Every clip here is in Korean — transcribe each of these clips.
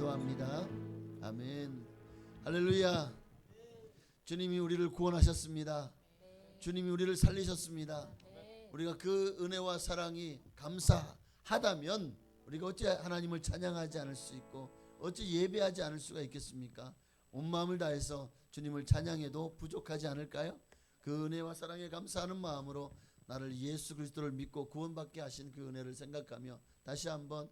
기도합니다. 아멘. 할렐루야. 주님이 우리를 구원하셨습니다. 주님이 우리를 살리셨습니다. 우리가 그 은혜와 사랑이 감사하다면 우리가 어찌 하나님을 찬양하지 않을 수 있고 어찌 예배하지 않을 수가 있겠습니까? 온 마음을 다해서 주님을 찬양해도 부족하지 않을까요? 그 은혜와 사랑에 감사하는 마음으로 나를 예수 그리스도를 믿고 구원받게 하신 그 은혜를 생각하며 다시 한번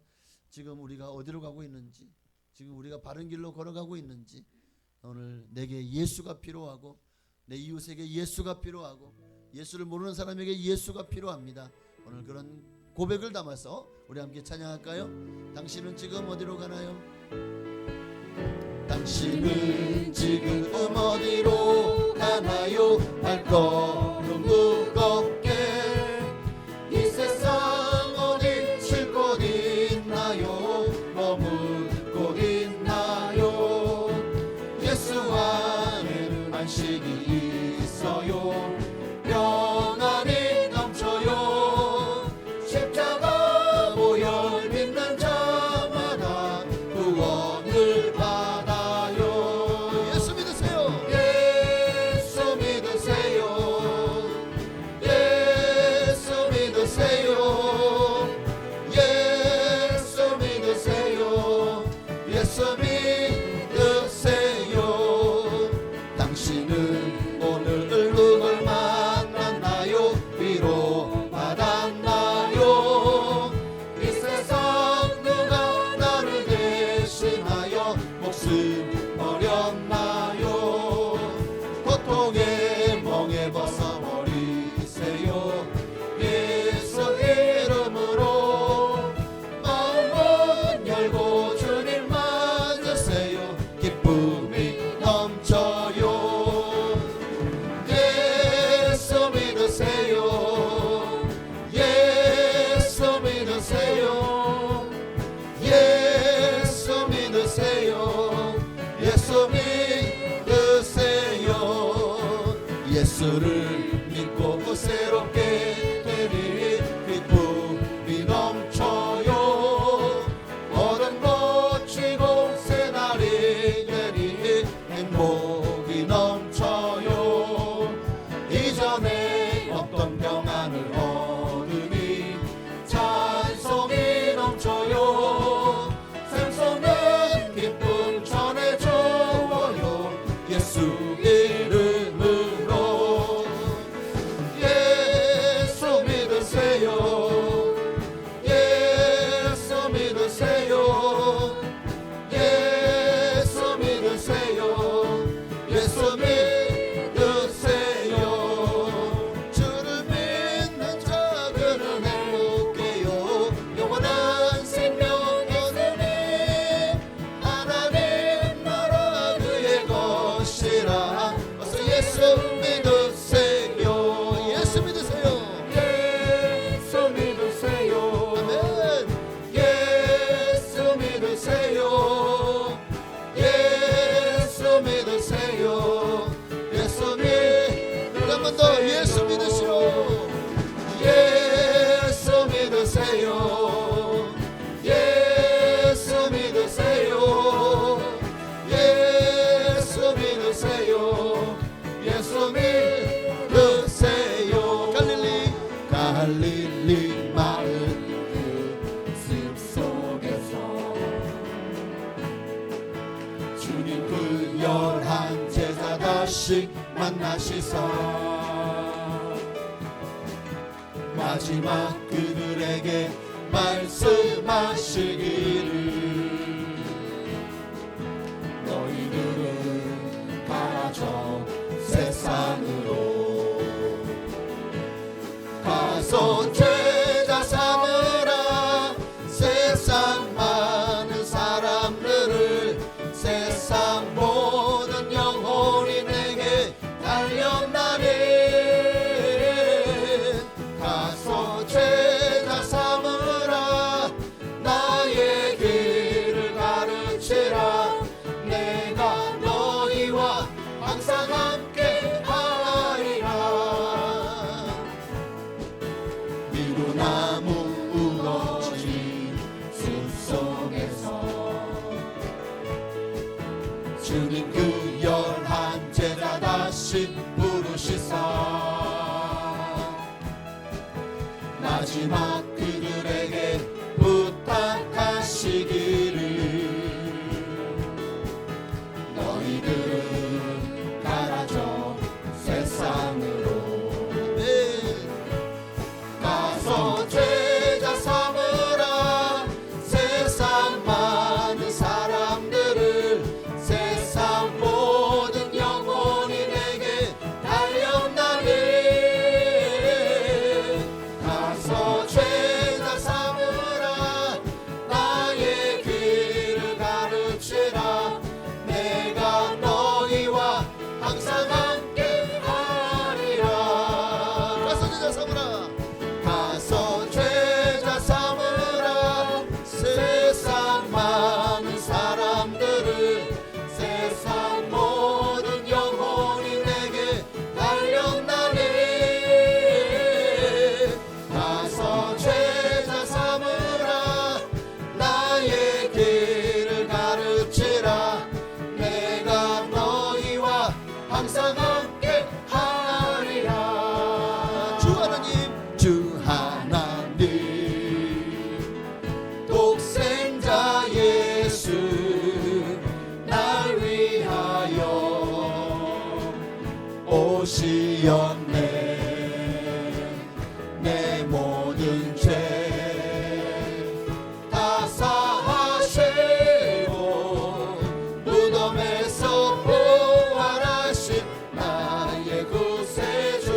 지금 우리가 어디로 가고 있는지, 지금 우리가 바른 길로 걸어가고 있는지, 오늘 내게 예수가 필요하고 내 이웃에게 예수가 필요하고 예수를 모르는 사람에게 예수가 필요합니다. 오늘 그런 고백을 담아서 우리 함께 찬양할까요? 당신은 지금 어디로 가나요? 당신은 지금 어디로 가나요? 발걸음 무겁게 이 세상 어디 쉴 곳 있나요? 머물 곳 있나요? 예수 안에는 안식이 있어요. 평안이 넘쳐요. 십자가 보혈 믿는 자마다 구원을 받아요. 예수 믿으세요. 예수 믿으세요. 예수 믿으세요. 예수 믿으세요. 예수 믿으세요. 당신은 오늘 누굴 만났나요? 위로 받았나요? 이 세상 누가 나를 대신하여 목숨 버렸나요? 고통의 멍에 벗어버리세요. 예수 이름으로 마음은 열고 주님 맞으세요. 기쁨이 넘쳐요. 예수 믿으세요. 예수 믿으세요. 예수 믿으세요. 예수 믿으세요. 예수를 믿고 새롭게 되리 기쁨이 넘쳐요. 얼음 고치고 새날이 되리 행복이 넘쳐요. 이전에 없던 평안을 얻으니 찬송이 넘쳐요. 샘솟는 기쁨 전해줘요. 예수 이름으로. 예수 믿으세요. 예수 믿으세요. 예수 믿으세요. 예수 믿으세요. 주를 믿는 자들은 행복해요. 영원한 생명 얻으니 하나님 나라 그의 것이라. 어서 예수 믿으세요. 예수 믿으세요. 예수 믿으세요. 아멘. 예수 믿으세요. 예수 믿으세요. 예수 믿으세요. 한 번 더 예수 믿으시오. 예수 믿으세요. 예수 믿으세요. 예수 믿으세요. 예수 믿으세요. 갈릴리 마을 그 숲속에서 주님 그 11 제자 다시 만나시사 마지막 그들에게 말씀하시기를 너희들은 가라 저 세상으로 가서 제자 삼으라. 세상 많은 사람들을 세상 모든 영혼이 내게 달려나니 가서 제자 삼으라. 나의 길 주님 그 열한 제자 다시 부르시사 마지막 그들에게 부탁하시기를 너희들은 가라져 세상으로 가서 제자 삼으라 세상 많은 사람들을 세상 모든 영혼이 내게 달려나니 가서 제자 삼으라 나의 길을 가르치라 내가 너희와 항상 함께 하리라 가서 제자 삼으라 가서 제자 삼으라 세상 많은 사람들을 세상 모든 영혼이 내게 달려나니 가서 제자 삼으라 나의 길을 가르치라 내가 너희와 항상 함께 하리라 주 하나님 독생자 예수 날 위하여 오시었네 내 모든 죄 다 사하시고 무덤에서 부활하신 나의 구세주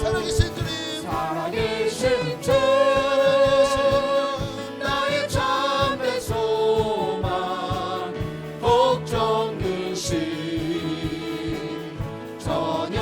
살아계신 주님 살아계신 주 나의 참된 소망 걱정 근심 전혀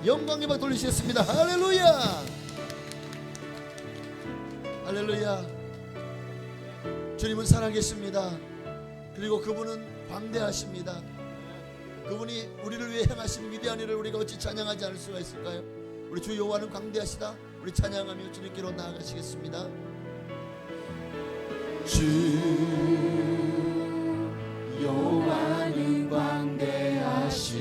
영광의 박 돌리시겠습니다. 할렐루야. 할렐루야. 주님은 살아계십니다. 그리고 그분은 광대하십니다. 그분이 우리를 위해 행하신 위대한 일을 우리가 어찌 찬양하지 않을 수가 있을까요? 우리 주 여호와는 광대하시다. 우리 찬양하며 주님께로 나아가시겠습니다. 주 여호와는 광대하시도다.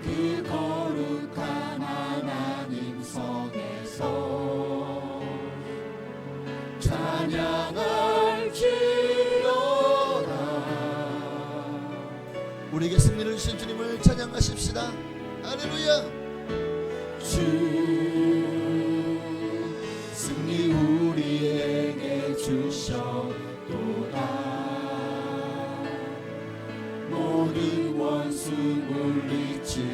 그 거룩한 하나님 성에서 찬양할지어다. 우리에게 승리를 주신 주님을 찬양하십시다. 할렐루야. 주 승리 우리에게 주셨도다. 모든 원수 물리치셨네.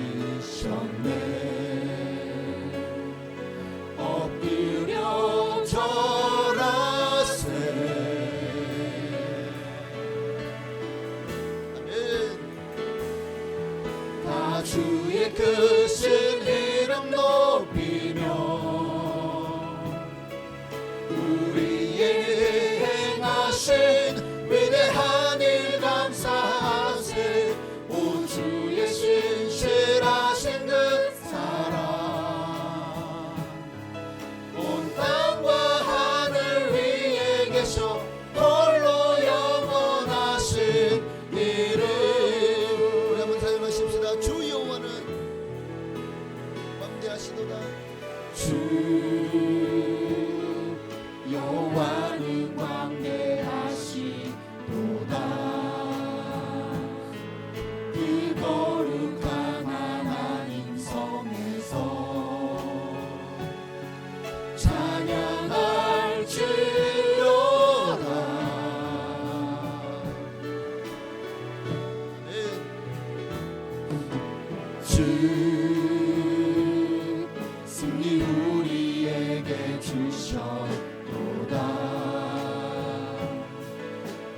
엎드려 절하세. 아멘. 다 주의 크신 이름 높이며 우리에게 행하신 위대한 일 감사하세. 오 주의 신실하신 그 사랑 온 땅과 하늘 위에 계셔 홀로 영원하신 이름. 우리 한번 사용하십시다. 주 여호와는 광대하시도다. 주 여호와는 광대하시도다. 그 거룩한 하나님 성에서 찬양할지어다. 네. 주 승리 우리에게 주셨도다.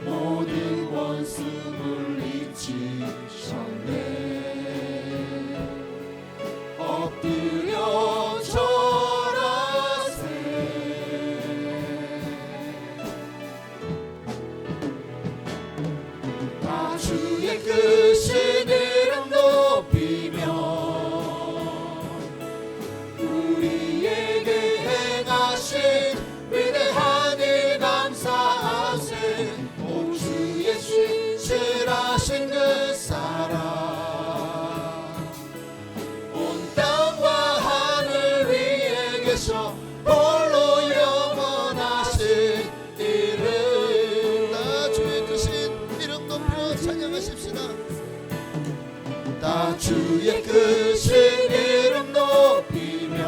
모든 원수 물리치셨네. 엎드려 절하세. 다 주의 크신 이름 높이며 우리에게 행하신 위대한 일 감사하세. 오 주의 신실하신 그 사랑 온 땅과 하늘 위에 계셔 홀로 영원하신 이름. 다 주의 크신 이름 높여 찬양하십시다. 다 주의 크신 이름 높이며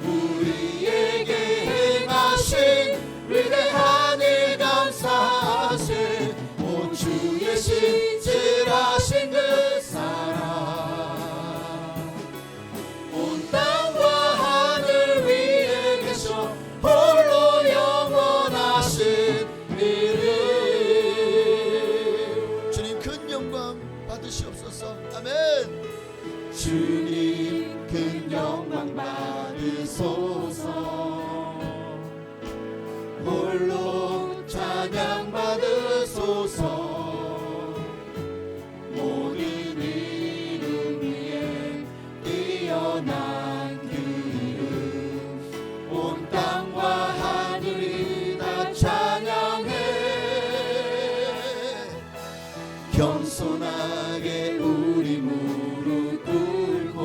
우리에게 행하신 위대한 일 감사하세. 오 주의 신실하신 그 사랑 온 땅과 하늘 위에 계셔 홀로 영원하신 이름. 주님 큰 영광 받으시옵소서. 아멘. 주님 큰 영광 받으소서. 홀로 찬양 받으소서. 모든 이름 위에 뛰어난 그 이름 온 땅과 하늘이 다 찬양해. 겸손하게 우리 무릎 꿇고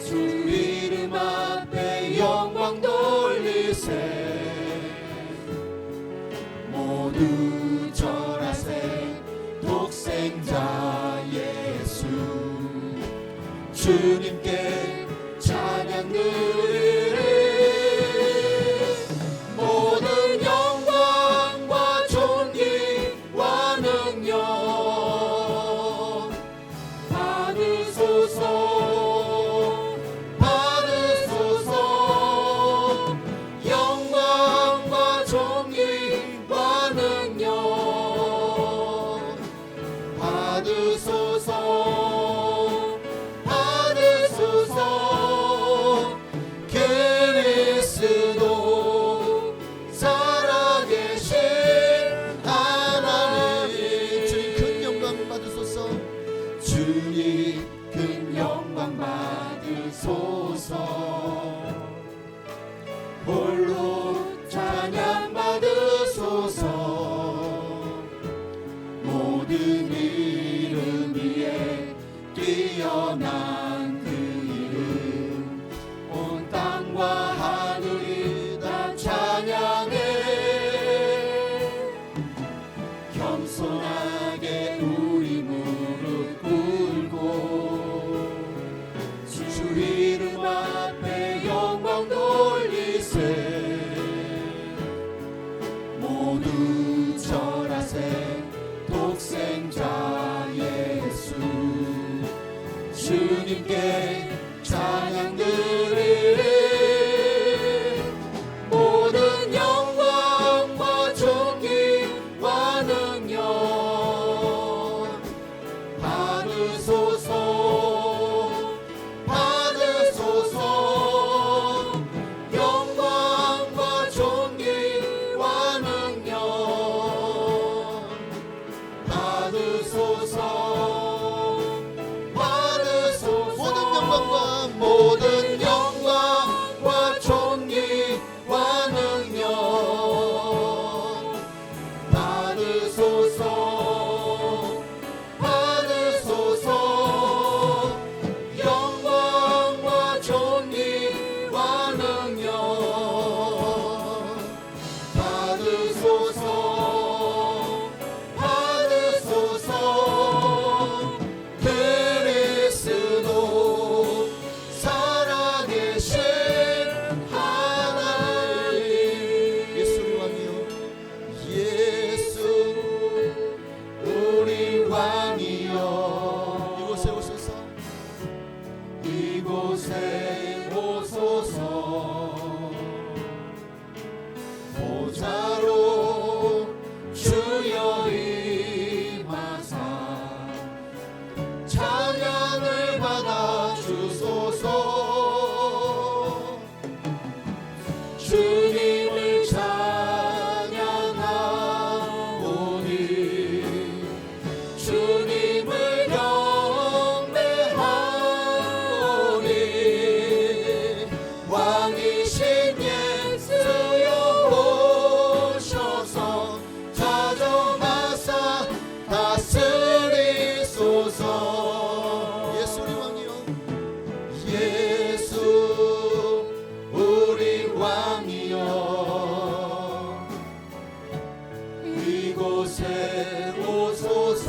주 이름 앞에 영광 돌리세. 모두 절하세. 독생자 예수 주님께 찬양 드리리. 모든 영광과 존귀와 능력 받으소서. 받으소서. 영광과 존귀와 능력 받으소서 받으소서 그리스도 살아계신 하나님 주님 큰 영광 받으소서. 주님 큰 영광 받으소서 홀로 찬양 받으소서 모든 이름 위에 뛰어난 그 이름 온 땅과 하늘이 다 찬양해 겸손하게 우리 무릎 꿇고 주 이름 앞에 영광 돌리세 모두 절하세 독생자 예수 주님께 찬양 드리리 모든 영광과 존귀와 능력 받으소서 받으소서 영광과 존귀와 능력 받으소서 받으소서 모든 영광과 모든 영광과 존귀와 능력 받으소서 받으소서 영광과 존귀와 능력 받으소서 받으소서 그리스도 살아계신 하나님 예수 우리 왕이요. 예수 우리 왕이여 이곳에 오소서. 이곳에 오소서 보좌로 주여 임하사 찬양을 받아 주소서 주님을 찬양하오니 주님을 경배하오니 왕이신 예수여 오셔서 자정하사 다스리소서 예수 우리 왕이요. 예수 우리 왕이여 이곳에 오소서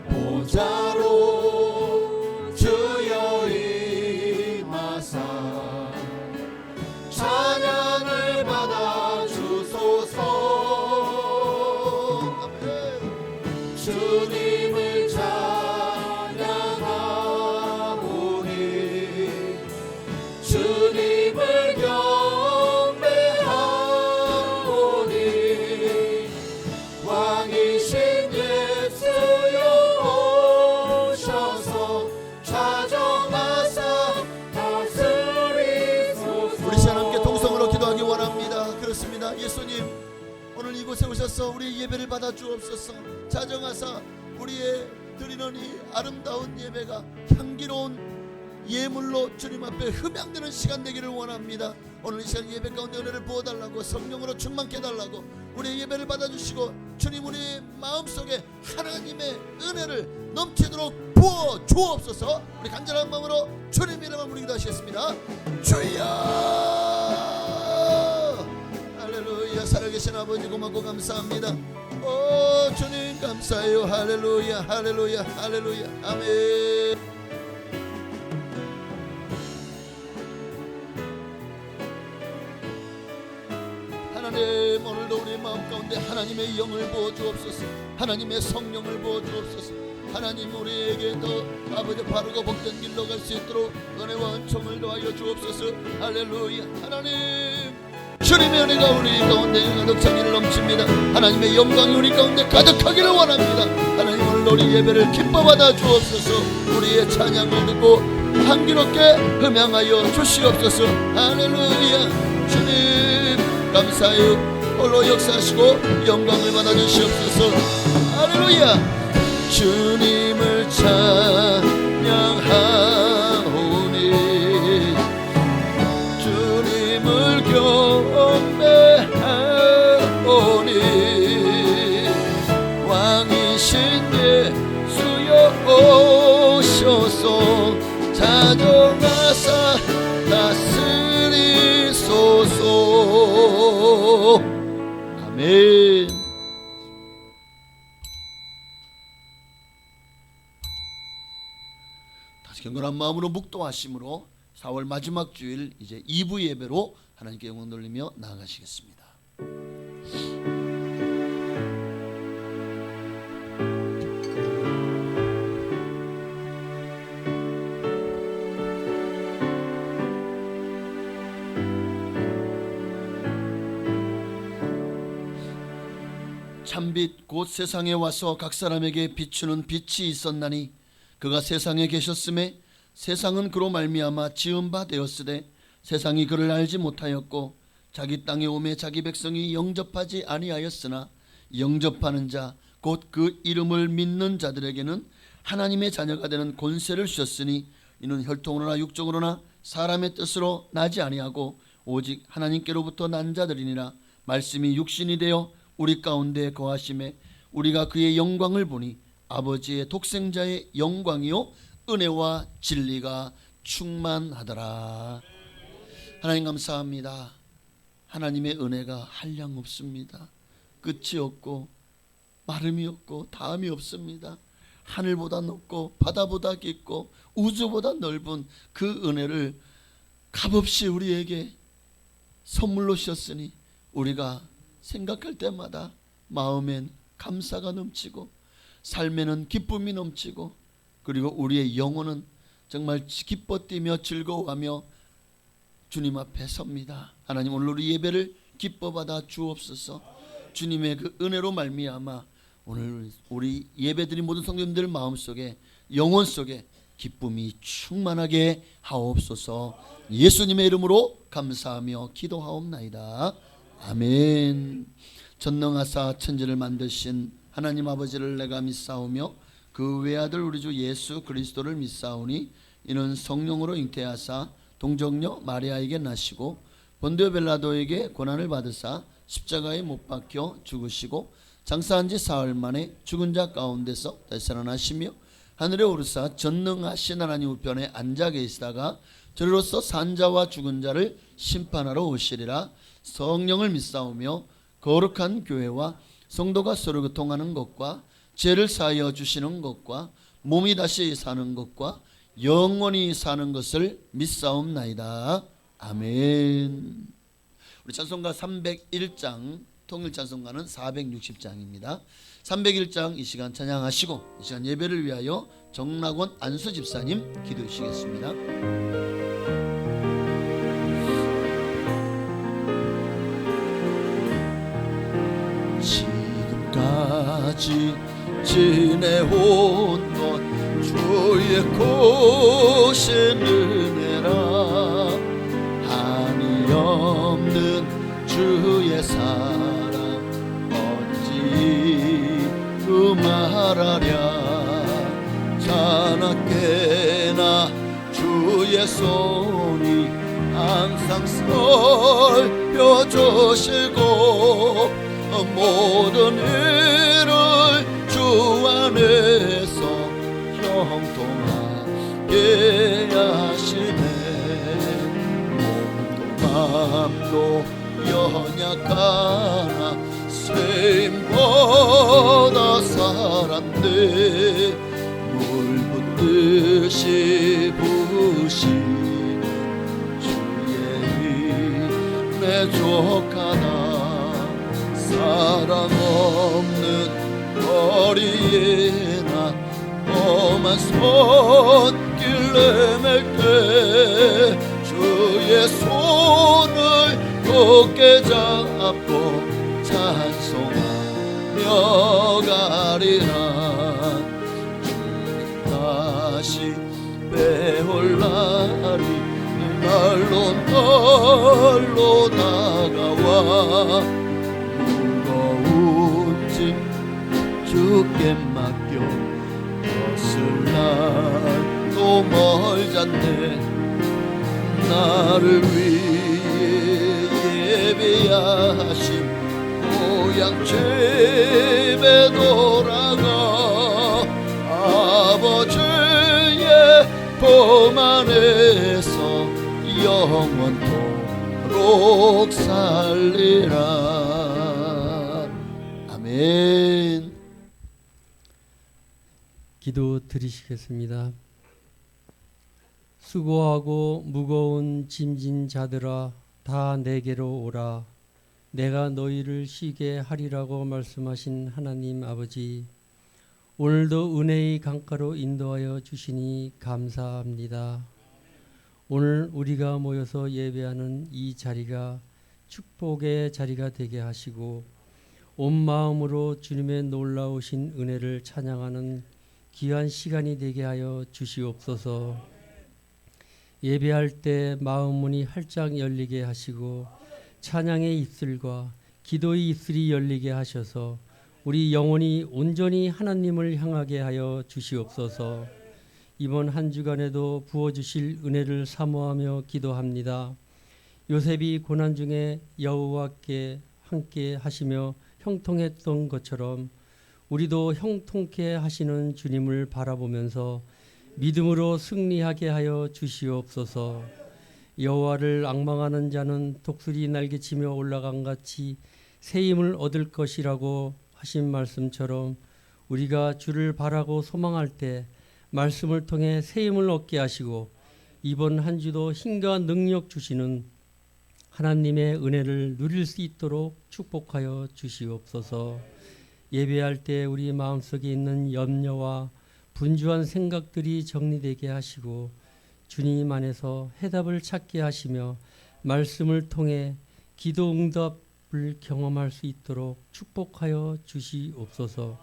보좌로 주여 임하사 찬양을 받아 주소서 주님을 찬양하오니 주님을 경배하오니 왕이신 예수여 오셔서 자정하사 다스리소서 우리 시간 함께 동성으로 기도하기 원합니다. 그렇습니다. 예수님 오늘 이곳에 오셔서 우리 예배를 받아 주옵소서. 자정하사 우리의 드리는 이 아름다운 예배가 향기로운 예물로 주님 앞에 흠양되는 시간 되기를 원합니다. 오늘 이 시간 예배 가운데 은혜를 부어달라고 성령으로 충만케 해달라고 우리의 예배를 받아주시고 주님 우리의 마음속에 하나님의 은혜를 넘치도록 부어 주옵소서. 우리 간절한 마음으로 주님 이름을 부르기도 하시겠습니다. 주여 할렐루야. 살아계신 아버지 고맙고 감사합니다. 오 주님 감사해요. 할렐루야 할렐루야 할렐루야 아멘. 하나님 오늘도 우리 마음 가운데 하나님의 영을 부어 주옵소서. 하나님의 성령을 부어 주옵소서. 하나님 우리에게 더 아버지 바르고 복된 길로 갈 수 있도록 은혜와 은총을 더하여 주옵소서. 할렐루야. 하나님 주님의 은혜가 우리 가운데 가득 차기를 넘칩니다. 하나님의 영광이 우리 가운데 가득하기를 원합니다. 하나님 오늘 우리 예배를 기뻐 받아 주옵소서. 우리의 찬양을 듣고 향기롭게 흠양하여 주시옵소서. 할렐루야. 주님 감사해요. 홀로 역사하시고 영광을 받아 주시옵소서. 할렐루야. 주님을 찬양하오니 주님을 경배하오니 왕이신 예수여 오셔서 자정하사 다스리소서. 아멘. 다시 경건한 마음으로 묵도하심으로 4월 마지막 주일 이제 2부 예배로 하나님께 영광 돌리며 나아가시겠습니다. 참빛 곧 세상에 와서 각 사람에게 비추는 빛이 있었나니 그가 세상에 계셨음에 세상은 그로 말미암아 지은 바 되었으되 세상이 그를 알지 못하였고 자기 땅에 오매 자기 백성이 영접하지 아니하였으나 영접하는 자 곧 그 이름을 믿는 자들에게는 하나님의 자녀가 되는 권세를 주셨으니 이는 혈통으로나 육정으로나 사람의 뜻으로 나지 아니하고 오직 하나님께로부터 난 자들이니라. 말씀이 육신이 되어 우리 가운데 거하심에 우리가 그의 영광을 보니 아버지의 독생자의 영광이요 은혜와 진리가 충만하더라. 하나님 감사합니다. 하나님의 은혜가 한량 없습니다. 끝이 없고 마름이 없고 다음이 없습니다. 하늘보다 높고 바다보다 깊고 우주보다 넓은 그 은혜를 값없이 우리에게 선물로 주셨으니 우리가 생각할 때마다 마음엔 감사가 넘치고 삶에는 기쁨이 넘치고 그리고 우리의 영혼은 정말 기뻐 뛰며 즐거워하며 주님 앞에 섭니다. 하나님 오늘 우리 예배를 기뻐 받아 주옵소서. 주님의 그 은혜로 말미암아 오늘 우리 예배드린 모든 성도님들 마음속에 영혼 속에 기쁨이 충만하게 하옵소서. 예수님의 이름으로 감사하며 기도하옵나이다. 아멘. 전능하사 천지를 만드신 하나님 아버지를 내가 믿사오며 그 외아들 우리 주 예수 그리스도를 믿사오니 이는 성령으로 잉태하사 동정녀 마리아에게 나시고 본디오 빌라도에게 고난을 받으사 십자가에 못 박혀 죽으시고 장사한 지 사흘 만에 죽은 자 가운데서 다시 살아나시며 하늘에 오르사 전능하신 하나님 우편에 앉아 계시다가 저리로서 산 자와 죽은 자를 심판하러 오시리라. 성령을 믿사오며 거룩한 교회와 성도가 서로 교통하는 것과 죄를 사하여 주시는 것과 몸이 다시 사는 것과 영원히 사는 것을 믿사옵나이다. 아멘. 우리 찬송가 301장 통일 찬송가는 460장입니다. 301장 이 시간 찬양하시고 이 시간 예배를 위하여 정락원 안수 집사님 기도해 주시겠습니다. 지금까지 지내온 것 주의 고신 은혜라. 한이 없는 주의 사랑 어찌 말하랴. 자나깨나 주의 손이 항상 살펴주시고 모든 일을 주 안에서 형통하게 하시네. 몸도 마음도 연약하나 쇠임보다 살았네. 물 붓듯이 부으시는 주의 은혜 족하다. 사랑 없는 거리에나 험한 손길 내맬 때 주의 손을 굳게 잡고 찬송하며 가리라. 주님 다시 배울 날이 날로 나가와 무거운 짐 주께 맡겨 벗을 날도 멀잖네. 나를 위해 예비하신 고향 집에 돌아가 아버지의 품 안에서 영원토록 살리라. 아멘. 기도 드리시겠습니다. 수고하고 무거운 짐진 자들아 다 내게로 오라. 내가 너희를 쉬게 하리라고 말씀하신 하나님 아버지, 오늘도 은혜의 강가로 인도하여 주시니 감사합니다. 오늘 우리가 모여서 예배하는 이 자리가 축복의 자리가 되게 하시고 온 마음으로 주님의 놀라우신 은혜를 찬양하는 귀한 시간이 되게 하여 주시옵소서. 예배할 때 마음 문이 활짝 열리게 하시고 찬양의 입술과 기도의 입술이 열리게 하셔서 우리 영혼이 온전히 하나님을 향하게 하여 주시옵소서. 이번 한 주간에도 부어주실 은혜를 사모하며 기도합니다. 요셉이 고난 중에 여호와께 함께 하시며 형통했던 것처럼 우리도 형통케 하시는 주님을 바라보면서 믿음으로 승리하게 하여 주시옵소서. 여호와를 앙망하는 자는 독수리 날개치며 올라간 같이 새 힘을 얻을 것이라고 하신 말씀처럼 우리가 주를 바라고 소망할 때 말씀을 통해 새 힘을 얻게 하시고 이번 한 주도 힘과 능력 주시는 하나님의 은혜를 누릴 수 있도록 축복하여 주시옵소서. 예배할 때 우리 마음속에 있는 염려와 분주한 생각들이 정리되게 하시고 주님 안에서 해답을 찾게 하시며 말씀을 통해 기도 응답을 경험할 수 있도록 축복하여 주시옵소서.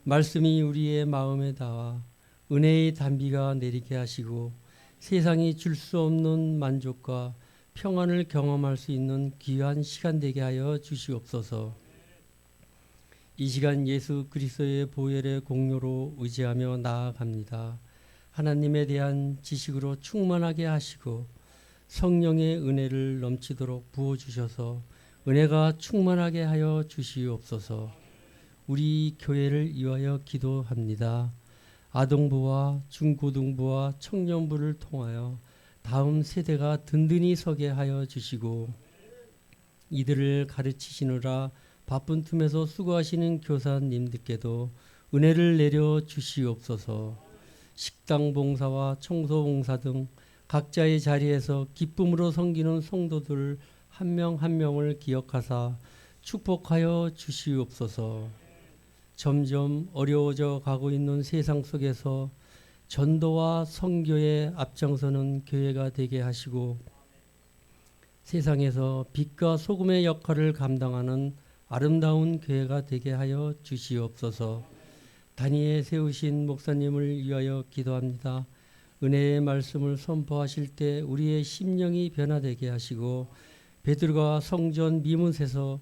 말씀이 우리의 마음에 닿아 은혜의 단비가 내리게 하시고 세상이 줄 수 없는 만족과 평안을 경험할 수 있는 귀한 시간 되게 하여 주시옵소서. 이 시간 예수 그리스도의 보혈의 공로로 의지하며 나아갑니다. 하나님에 대한 지식으로 충만하게 하시고 성령의 은혜를 넘치도록 부어주셔서 은혜가 충만하게 하여 주시옵소서. 우리 교회를 위하여 기도합니다. 아동부와 중고등부와 청년부를 통하여 다음 세대가 든든히 서게 하여 주시고 이들을 가르치시느라 바쁜 틈에서 수고하시는 교사님들께도 은혜를 내려 주시옵소서. 식당 봉사와 청소 봉사 등 각자의 자리에서 기쁨으로 섬기는 성도들 한 명 한 명을 기억하사 축복하여 주시옵소서. 점점 어려워져 가고 있는 세상 속에서 전도와 선교에 앞장서는 교회가 되게 하시고 세상에서 빛과 소금의 역할을 감당하는 아름다운 교회가 되게 하여 주시옵소서. 단위에 세우신 목사님을 위하여 기도합니다. 은혜의 말씀을 선포하실 때 우리의 심령이 변화되게 하시고 베드로가 성전 미문에서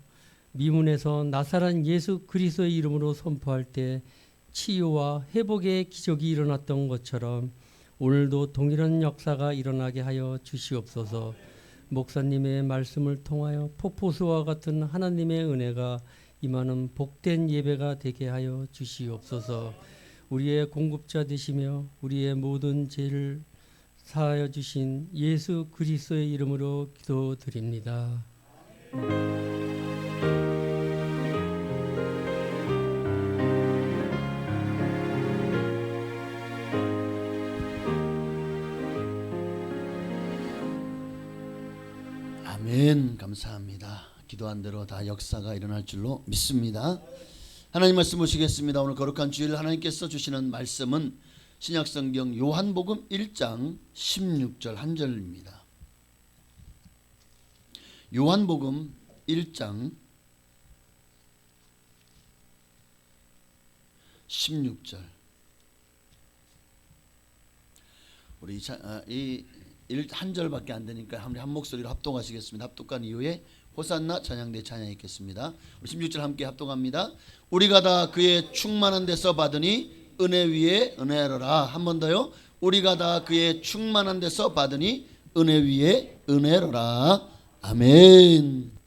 나사렛 예수 그리스도의 이름으로 선포할 때 치유와 회복의 기적이 일어났던 것처럼 오늘도 동일한 역사가 일어나게 하여 주시옵소서. 목사님의 말씀을 통하여 폭포수와 같은 하나님의 은혜가 임하는 복된 예배가 되게 하여 주시옵소서. 우리의 공급자 되시며 우리의 모든 죄를 사하여 주신 예수 그리스도의 이름으로 기도드립니다. 아멘. 감사합니다. 기도한 대로 다 역사가 일어날 줄로 믿습니다. 하나님 말씀 보시겠습니다. 오늘 거룩한 주일 하나님께서 주시는 말씀은 신약성경 요한복음 1장 16절 한 절입니다. 요한복음 1장 16절. 우리 한 절밖에 안 되니까 한 목소리로 합동하시겠습니다. 합독한 이후에 호산나 찬양대 찬양했겠습니다. 16절 함께 합동합니다. 우리가 다 그의 충만한 데서 받으니 은혜 위에 은혜로라. 한 번 더요. 우리가 다 그의 충만한 데서 받으니 은혜 위에 은혜로라. 아멘.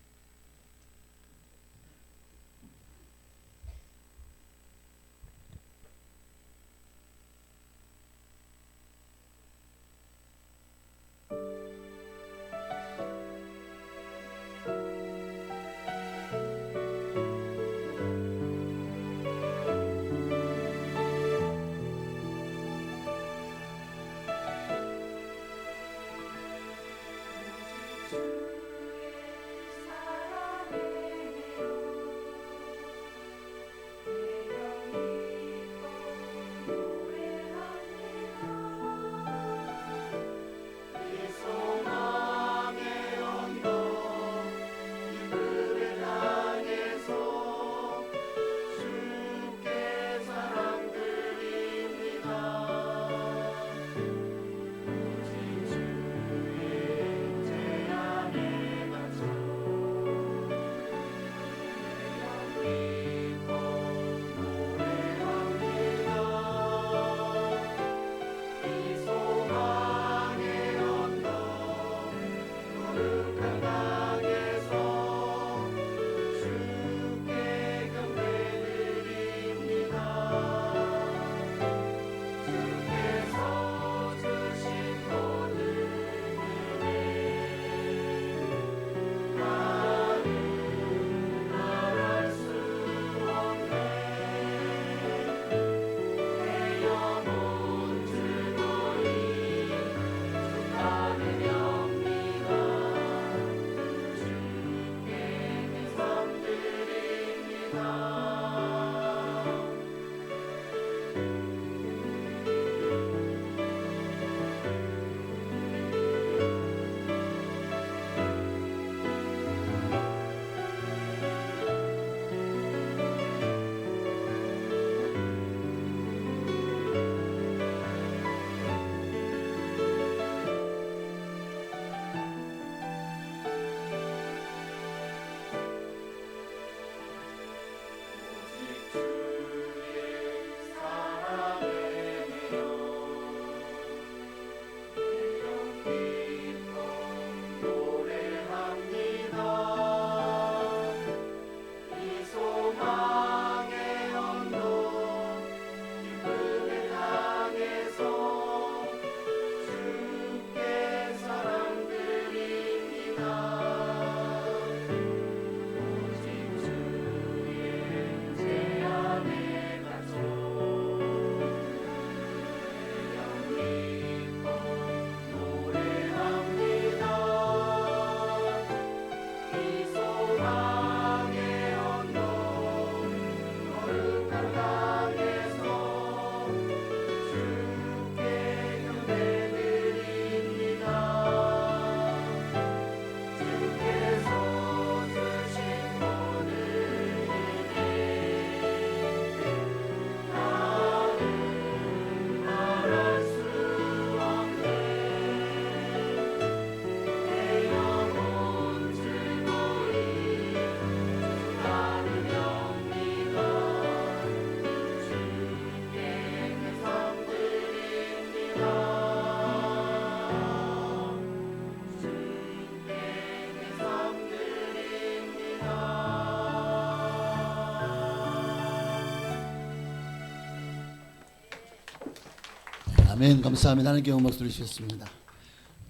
아멘. 감사합니다. 하나님께 영광 돌리시겠습니다.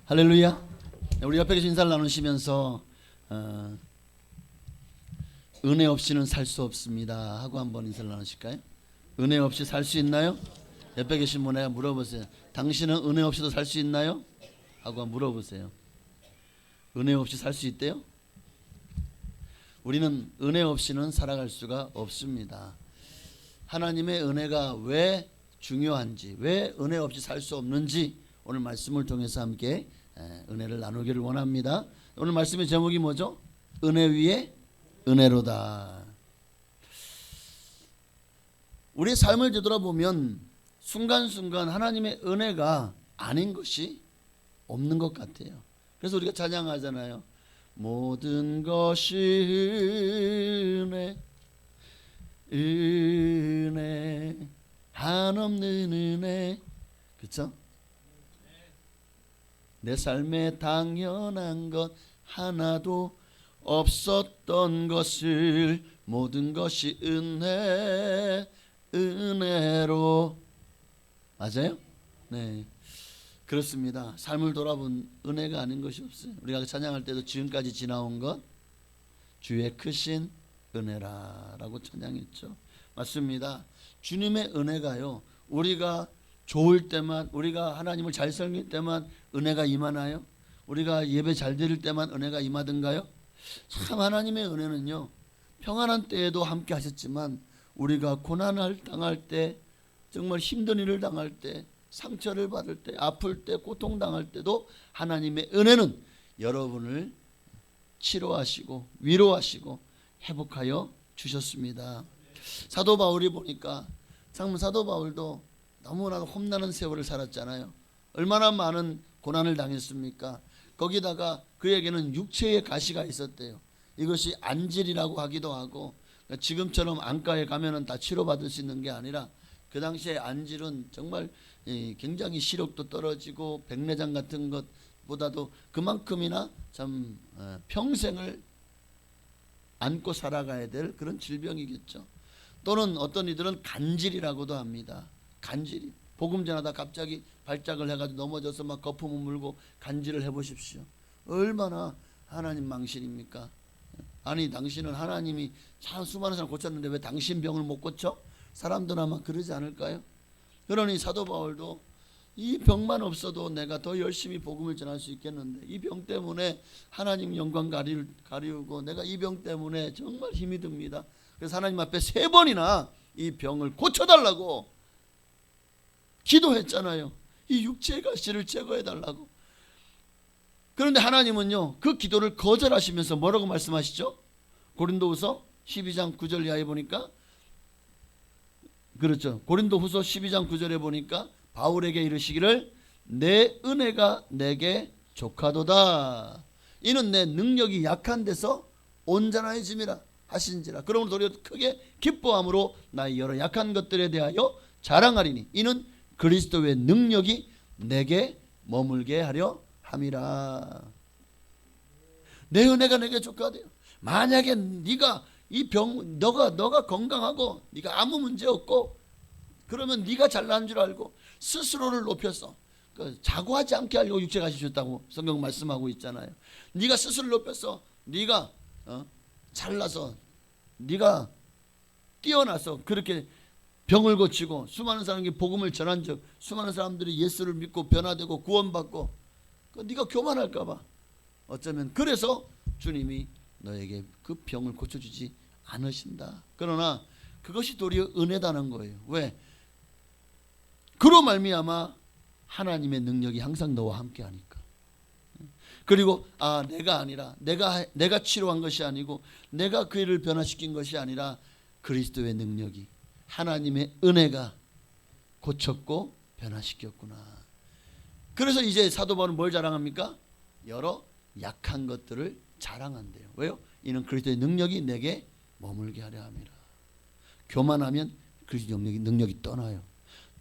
할렐루야. 우리 옆에 계신 인사를 나누시면서 은혜 없이는 살 수 없습니다 하고 한번 인사를 나누실까요? 은혜 없이 살 수 있나요? 옆에 계신 분에게 물어보세요. 당신은 은혜 없이도 살 수 있나요? 하고 물어보세요. 은혜 없이 살 수 있대요? 우리는 은혜 없이는 살아갈 수가 없습니다. 하나님의 은혜가 왜 중요한지, 왜 은혜 없이 살 수 없는지 오늘 말씀을 통해서 함께 은혜를 나누기를 원합니다. 오늘 말씀의 제목이 뭐죠? 은혜 위에 은혜로다. 우리의 삶을 되돌아보면 순간순간 하나님의 은혜가 아닌 것이 없는 것 같아요. 그래서 우리가 찬양하잖아요. 모든 것이 은혜, 은혜, 한없는 은혜. 그렇죠? 내 삶에 당연한 것 하나도 없었던 것을 모든 것이 은혜, 은혜로. 맞아요? 네, 그렇습니다. 삶을 돌아본 은혜가 아닌 것이 없어요. 우리가 찬양할 때도 지금까지 지나온 것 주의 크신 은혜라라고 찬양했죠. 맞습니다. 주님의 은혜가요, 우리가 좋을 때만, 우리가 하나님을 잘 섬길 때만 은혜가 임하나요? 우리가 예배 잘 드릴 때만 은혜가 임하던가요? 참 하나님의 은혜는요, 평안한 때에도 함께 하셨지만 우리가 고난을 당할 때, 정말 힘든 일을 당할 때, 상처를 받을 때, 아플 때, 고통당할 때도 하나님의 은혜는 여러분을 치료하시고 위로하시고 회복하여 주셨습니다. 사도 바울이 보니까 참 사도 바울도 너무나도 험난한 세월을 살았잖아요. 얼마나 많은 고난을 당했습니까? 거기다가 그에게는 육체의 가시가 있었대요. 이것이 안질이라고 하기도 하고, 지금처럼 안과에 가면은 다 치료받을 수 있는 게 아니라 그 당시에 안질은 정말 굉장히 시력도 떨어지고 백내장 같은 것보다도 그만큼이나 참 평생을 안고 살아가야 될 그런 질병이겠죠. 또는 어떤 이들은 간질이라고도 합니다. 간질이, 복음 전하다 갑자기 발작을 해가지고 넘어져서 막 거품을 물고 간질을 해보십시오. 얼마나 하나님 망신입니까? 아니, 당신은 하나님이 참 수많은 사람 고쳤는데 왜 당신 병을 못 고쳐? 사람들 아마 그러지 않을까요? 그러니 사도 바울도 이 병만 없어도 내가 더 열심히 복음을 전할 수 있겠는데 이 병 때문에 하나님 영광 가리우고 내가 이 병 때문에 정말 힘이 듭니다. 그래서 하나님 앞에 3번이나 이 병을 고쳐달라고 기도했잖아요. 이 육체의 가시를 제거해달라고. 그런데 하나님은요, 그 기도를 거절하시면서 뭐라고 말씀하시죠? 고린도후서 12장 9절 이하에 보니까, 그렇죠, 고린도후서 12장 9절에 보니까 바울에게 이르시기를 내 은혜가 내게 족하도다. 이는 내 능력이 약한 데서 온전해짐이라 하신지라. 그러므로 도리어 크게 기뻐함으로 나의 여러 약한 것들에 대하여 자랑하리니 이는 그리스도의 능력이 내게 머물게 하려 함이라. 내 은혜가 내게 족하대요. 만약에 네가 이 병, 너가 건강하고 네가 아무 문제 없고 그러면 네가 잘난 줄 알고 스스로를 높여서 자고하지 않게 하려고 육체가 주셨다고 성경 말씀하고 있잖아요. 네가 스스로를 높여서 네가 잘나서 네가 뛰어나서 그렇게 병을 고치고 수많은 사람에게 복음을 전한 적, 수많은 사람들이 예수를 믿고 변화되고 구원받고, 네가 교만할까 봐 어쩌면 그래서 주님이 너에게 그 병을 고쳐주지 않으신다. 그러나 그것이 도리어 은혜다는 거예요. 왜? 그로 말미암아 하나님의 능력이 항상 너와 함께 하니까. 그리고 내가 아니라 내가 치료한 것이 아니고 내가 그 일을 변화시킨 것이 아니라 그리스도의 능력이, 하나님의 은혜가 고쳤고 변화시켰구나. 그래서 이제 사도 바울은 뭘 자랑합니까? 여러 약한 것들을 자랑한대요. 왜요? 이는 그리스도의 능력이 내게 머물게 하려 함이라. 교만하면 그리스도의 능력이 떠나요.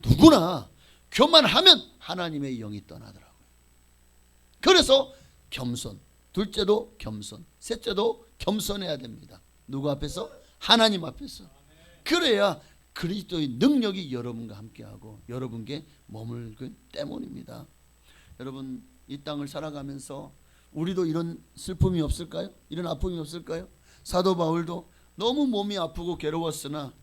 누구나 교만하면 하나님의 영이 떠나더라고요. 그래서 겸손, 둘째도 겸손, 셋째도 겸손해야 됩니다. 누구 앞에서? 하나님 앞에서. 그래야 그리스도의 능력이 여러분과 함께하고 여러분께 머물기 때문입니다. 여러분, 이 땅을 살아가면서 우리도 이런 슬픔이 없을까요? 이런 아픔이 없을까요? 사도 바울도 너무 몸이 아프고 괴로웠으나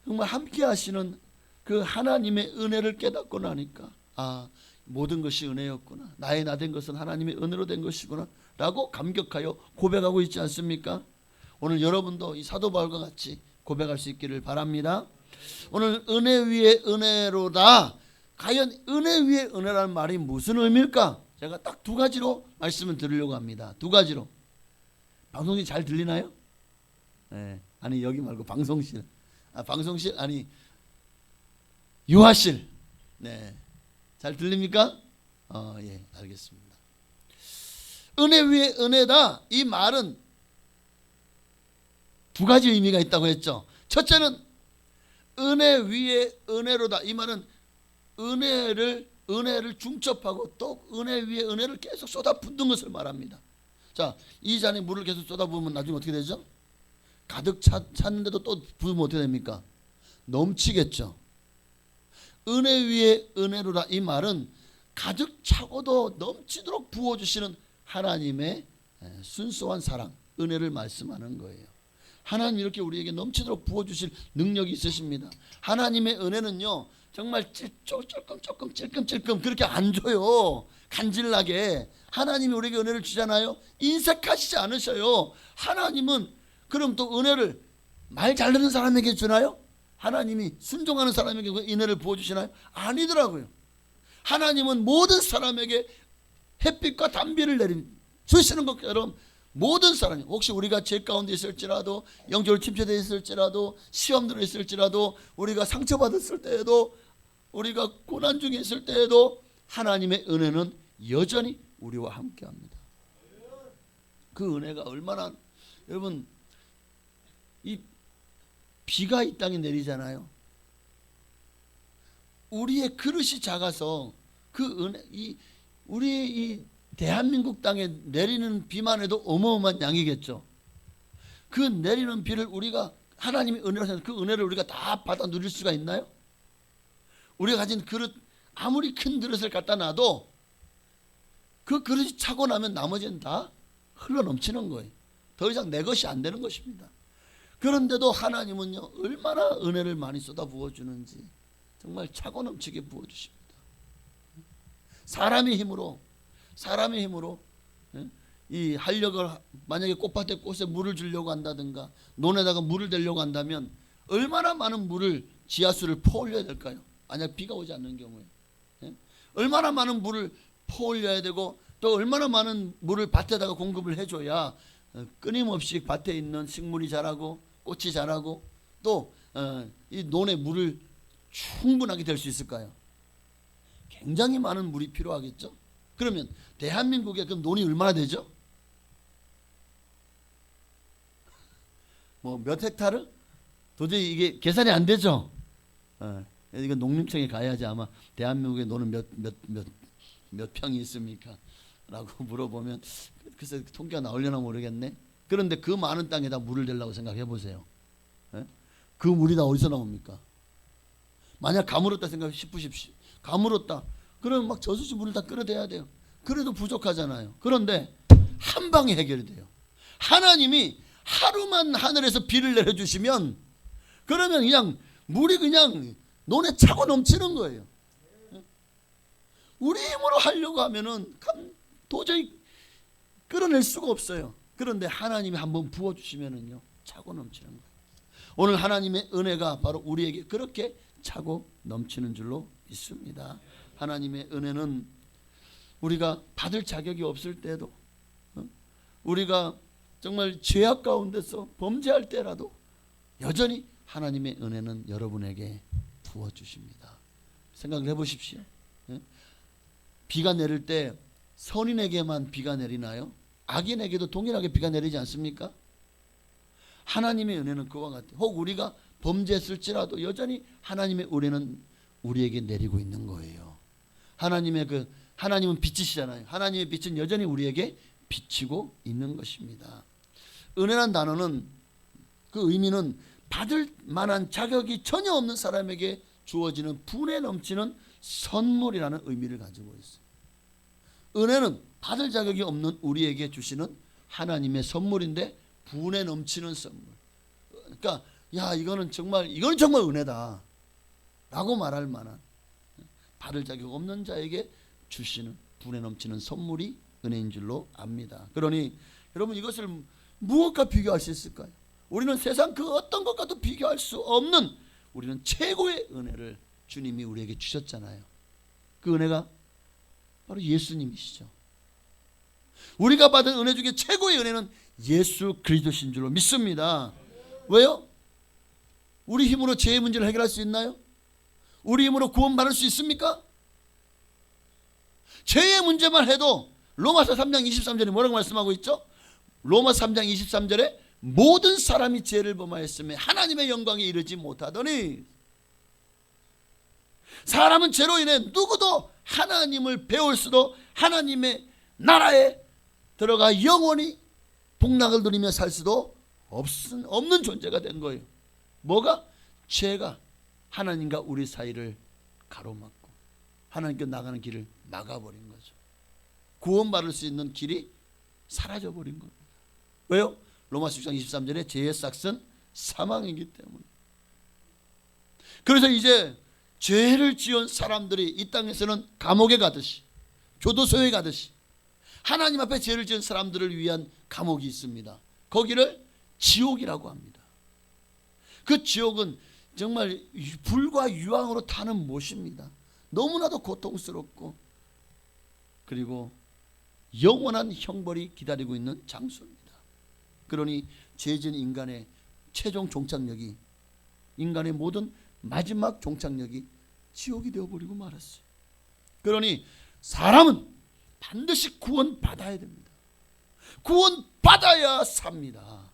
정말 함께 하시는 그 하나님의 은혜를 깨닫고 나니까 모든 것이 은혜였구나, 나의 나 된 것은 하나님의 은혜로 된 것이구나 라고 감격하여 고백하고 있지 않습니까? 오늘 여러분도 이 사도 바울과 같이 고백할 수 있기를 바랍니다. 오늘 은혜 위에 은혜로다. 과연 은혜 위에 은혜라는 말이 무슨 의미일까? 제가 딱 두 가지로 말씀을 드리려고 합니다. 두 가지로. 방송이 잘 들리나요? 네. 아니 여기 말고 방송실. 방송실 아니 유아실. 네. 잘 들립니까? 예, 알겠습니다. 은혜 위에 은혜다. 이 말은 두 가지 의미가 있다고 했죠. 첫째는 은혜 위에 은혜로다. 이 말은 은혜를 중첩하고 또 은혜 위에 은혜를 계속 쏟아붓는 것을 말합니다. 자, 이 잔에 물을 계속 쏟아부으면 나중에 어떻게 되죠? 가득 찼는데도 또 부으면 어떻게 됩니까? 넘치겠죠. 은혜 위에 은혜로라. 이 말은 가득 차고도 넘치도록 부어주시는 하나님의 순수한 사랑, 은혜를 말씀하는 거예요. 하나님 이렇게 우리에게 넘치도록 부어주실 능력이 있으십니다. 하나님의 은혜는요 정말 조금 그렇게 안 줘요. 간질나게. 하나님이 우리에게 은혜를 주잖아요. 인색하시지 않으셔요. 하나님은 그럼 또 은혜를 말 잘 듣는 사람에게 주나요? 하나님이 순종하는 사람에게 은혜를 부어주시나요? 아니더라고요. 하나님은 모든 사람에게 햇빛과 단비를 주시는 것처럼 모든 사람이, 혹시 우리가 죄 가운데 있을지라도, 영적으로 침체되어 있을지라도, 시험 들어 있을지라도, 우리가 상처받았을 때에도, 우리가 고난 중에 있을 때에도 하나님의 은혜는 여전히 우리와 함께합니다. 그 은혜가 얼마나, 여러분, 이 비가 이 땅에 내리잖아요. 우리의 그릇이 작아서 그 은혜, 우리 이 대한민국 땅에 내리는 비만 해도 어마어마한 양이겠죠. 그 내리는 비를 우리가 하나님의 은혜로 생각해서 그 은혜를 우리가 다 받아 누릴 수가 있나요? 우리가 가진 그릇, 아무리 큰 그릇을 갖다 놔도 그 그릇이 차고 나면 나머지는 다 흘러 넘치는 거예요. 더 이상 내 것이 안 되는 것입니다. 그런데도 하나님은요 얼마나 은혜를 많이 쏟아 부어주는지 정말 차고 넘치게 부어주십니다. 사람의 힘으로 이 활력을, 만약에 꽃밭에 꽃에 물을 주려고 한다든가 논에다가 물을 대려고 한다면 얼마나 많은 물을 지하수를 퍼올려야 될까요? 만약 비가 오지 않는 경우에 얼마나 많은 물을 퍼올려야 되고 또 얼마나 많은 물을 밭에다가 공급을 해줘야 끊임없이 밭에 있는 식물이 자라고 꽃이 자라고 또 이 논에 물을 충분하게 될 수 있을까요? 굉장히 많은 물이 필요하겠죠. 그러면 대한민국에 그럼 논이 얼마나 되죠? 뭐 몇 헥타르? 도저히 이게 계산이 안 되죠. 이거 농림청에 가야지 아마 대한민국에 논은 몇 평이 있습니까? 라고 물어보면 글쎄 통계가 나오려나 모르겠네. 그런데 그 많은 땅에다 물을 대려고 생각해 보세요. 그 물이 다 어디서 나옵니까? 만약 가물었다 생각해 보십시오. 가물었다. 그러면 막 저수지 물을 다 끌어대야 돼요. 그래도 부족하잖아요. 그런데 한 방에 해결이 돼요. 하나님이 하루만 하늘에서 비를 내려주시면 그러면 그냥 물이 그냥 논에 차고 넘치는 거예요. 우리 힘으로 하려고 하면은 도저히 끌어낼 수가 없어요. 그런데 하나님이 한번 부어주시면은요 차고 넘치는 거예요. 오늘 하나님의 은혜가 바로 우리에게 그렇게 차고 넘치는 줄로 믿습니다. 하나님의 은혜는 우리가 받을 자격이 없을 때도 우리가 정말 죄악 가운데서 범죄할 때라도 여전히 하나님의 은혜는 여러분에게 부어주십니다. 생각을 해보십시오. 비가 내릴 때 선인에게만 비가 내리나요? 악인에게도 동일하게 비가 내리지 않습니까? 하나님의 은혜는 그와 같아요. 혹 우리가 범죄했을지라도 여전히 하나님의 은혜는 우리에게 내리고 있는 거예요. 하나님은 빛이시잖아요. 하나님의 빛은 여전히 우리에게 비치고 있는 것입니다. 은혜란 단어는 그 의미는 받을 만한 자격이 전혀 없는 사람에게 주어지는 분에 넘치는 선물이라는 의미를 가지고 있어요. 은혜는 받을 자격이 없는 우리에게 주시는 하나님의 선물인데 분에 넘치는 선물. 그러니까 이거는 정말 은혜다 라고 말할 만한, 받을 자격 없는 자에게 주시는 분에 넘치는 선물이 은혜인 줄로 압니다. 그러니 여러분 이것을 무엇과 비교할 수 있을까요? 우리는 세상 그 어떤 것과도 비교할 수 없는 우리는 최고의 은혜를 주님이 우리에게 주셨잖아요. 그 은혜가 바로 예수님이시죠. 우리가 받은 은혜 중에 최고의 은혜는 예수 그리스도신 줄로 믿습니다. 왜요? 우리 힘으로 죄의 문제를 해결할 수 있나요? 우리 힘으로 구원받을 수 있습니까? 죄의 문제만 해도 로마서 3장 23절에 뭐라고 말씀하고 있죠? 로마서 3장 23절에 모든 사람이 죄를 범하였으며 하나님의 영광에 이르지 못하더니, 사람은 죄로 인해 누구도 하나님을 배울 수도 하나님의 나라에 들어가 영원히 복락을 누리며 살 수도 없는 존재가 된 거예요. 뭐가? 죄가 하나님과 우리 사이를 가로막고 하나님께 나가는 길을 막아버린 거죠. 구원받을 수 있는 길이 사라져버린 겁니다. 왜요? 로마서 6장 23절에 죄의 삭은 사망이기 때문에. 그래서 이제 죄를 지은 사람들이 이 땅에서는 감옥에 가듯이, 교도소에 가듯이 하나님 앞에 죄를 지은 사람들을 위한 감옥이 있습니다. 거기를 지옥이라고 합니다. 그 지옥은 정말 불과 유황으로 타는 못입니다. 너무나도 고통스럽고 그리고 영원한 형벌이 기다리고 있는 장소입니다. 그러니 죄진 인간의 최종 종착역이, 인간의 모든 마지막 종착역이 지옥이 되어버리고 말았어요. 그러니 사람은 반드시 구원받아야 됩니다. 구원받아야 삽니다.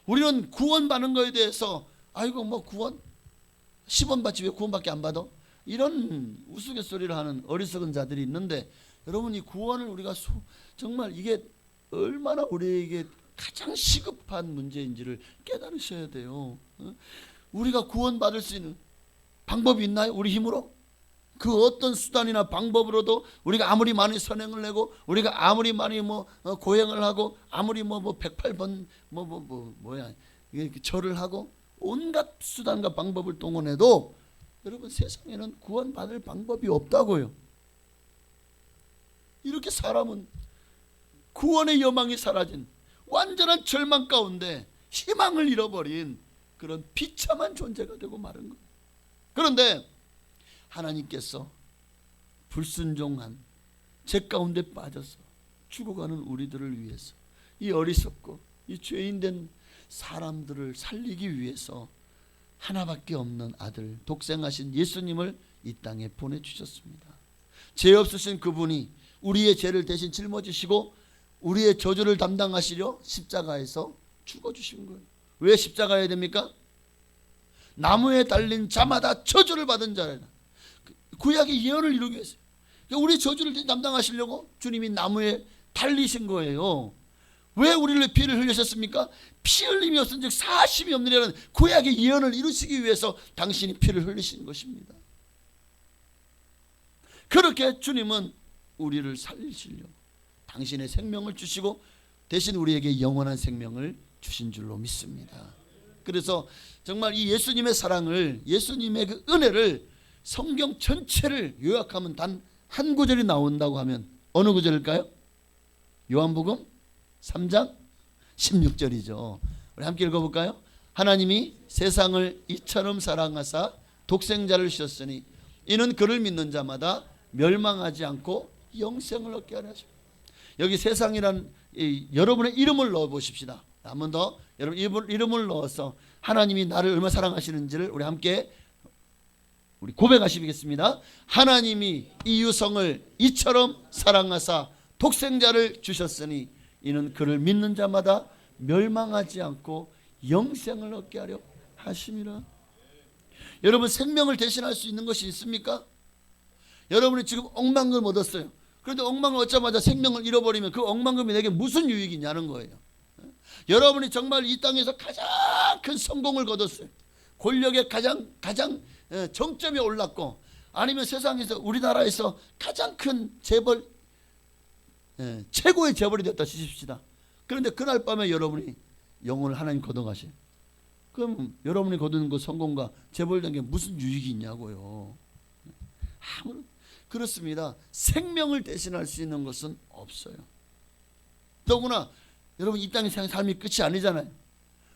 우리는 구원받는 것에 대해서 아이고 뭐 구원 10원 받지 왜 구원밖에 안 받아? 이런 우스갯소리를 하는 어리석은 자들이 있는데, 여러분 이 구원을 우리가 정말 이게 얼마나 우리에게 가장 시급한 문제인지를 깨달으셔야 돼요. 우리가 구원받을 수 있는 방법이 있나요? 우리 힘으로? 그 어떤 수단이나 방법으로도 우리가 아무리 많이 선행을 내고 우리가 아무리 많이 고행을 하고 아무리 108번 절을 하고 온갖 수단과 방법을 동원해도 여러분 세상에는 구원받을 방법이 없다고요. 이렇게 사람은 구원의 여망이 사라진 완전한 절망 가운데 희망을 잃어버린 그런 비참한 존재가 되고 마른 거예요. 그런데 하나님께서 불순종한 죄 가운데 빠져서 죽어가는 우리들을 위해서, 이 어리석고 이 죄인된 사람들을 살리기 위해서 하나밖에 없는 아들, 독생하신 예수님을 이 땅에 보내주셨습니다. 죄 없으신 그분이 우리의 죄를 대신 짊어지시고 우리의 저주를 담당하시려 십자가에서 죽어주신 거예요. 왜 십자가여야 됩니까? 나무에 달린 자마다 저주를 받은 자라. 구약의 예언을 이루기 위해서 우리 저주를 담당하시려고 주님이 나무에 달리신 거예요. 왜 우리를 피를 흘리셨습니까? 피 흘림이 없은 즉 사심이 없느냐는 구약의 예언을 이루시기 위해서 당신이 피를 흘리신 것입니다. 그렇게 주님은 우리를 살리시려고 당신의 생명을 주시고 대신 우리에게 영원한 생명을 주신 줄로 믿습니다. 그래서 정말 이 예수님의 사랑을, 예수님의 그 은혜를 성경 전체를 요약하면 단 한 구절이 나온다고 하면 어느 구절일까요? 요한복음 3장 16절이죠. 우리 함께 읽어볼까요? 하나님이 세상을 이처럼 사랑하사 독생자를 주셨으니 이는 그를 믿는 자마다 멸망하지 않고 영생을 얻게 하려 하십니다. 여기 세상이란 여러분의 이름을 넣어 보십시다. 한 번 더 여러분 이름을 넣어서 하나님이 나를 얼마나 사랑하시는지를 우리 함께 우리 고백하시겠습니다. 하나님이 이 유성을 이처럼 사랑하사 독생자를 주셨으니 이는 그를 믿는 자마다 멸망하지 않고 영생을 얻게 하려 하심이라. 여러분 생명을 대신할 수 있는 것이 있습니까? 여러분이 지금 억만금 얻었어요. 그런데 억만금 얻자마자 생명을 잃어버리면 그 억만금이 내게 무슨 유익이냐는 거예요. 여러분이 정말 이 땅에서 가장 큰 성공을 거뒀어요. 권력의 가장 정점에 올랐고 아니면 세상에서 우리나라에서 가장 큰 재벌 최고의 재벌이 됐다 치십시다. 그런데 그날 밤에 여러분이 영혼을 하나님 거둬가셔요. 그럼 여러분이 거두는 그 성공과 재벌된 게 무슨 유익이 있냐고요. 아무런 그렇습니다. 생명을 대신할 수 있는 것은 없어요. 더구나 여러분 이 땅의 삶이 끝이 아니잖아요.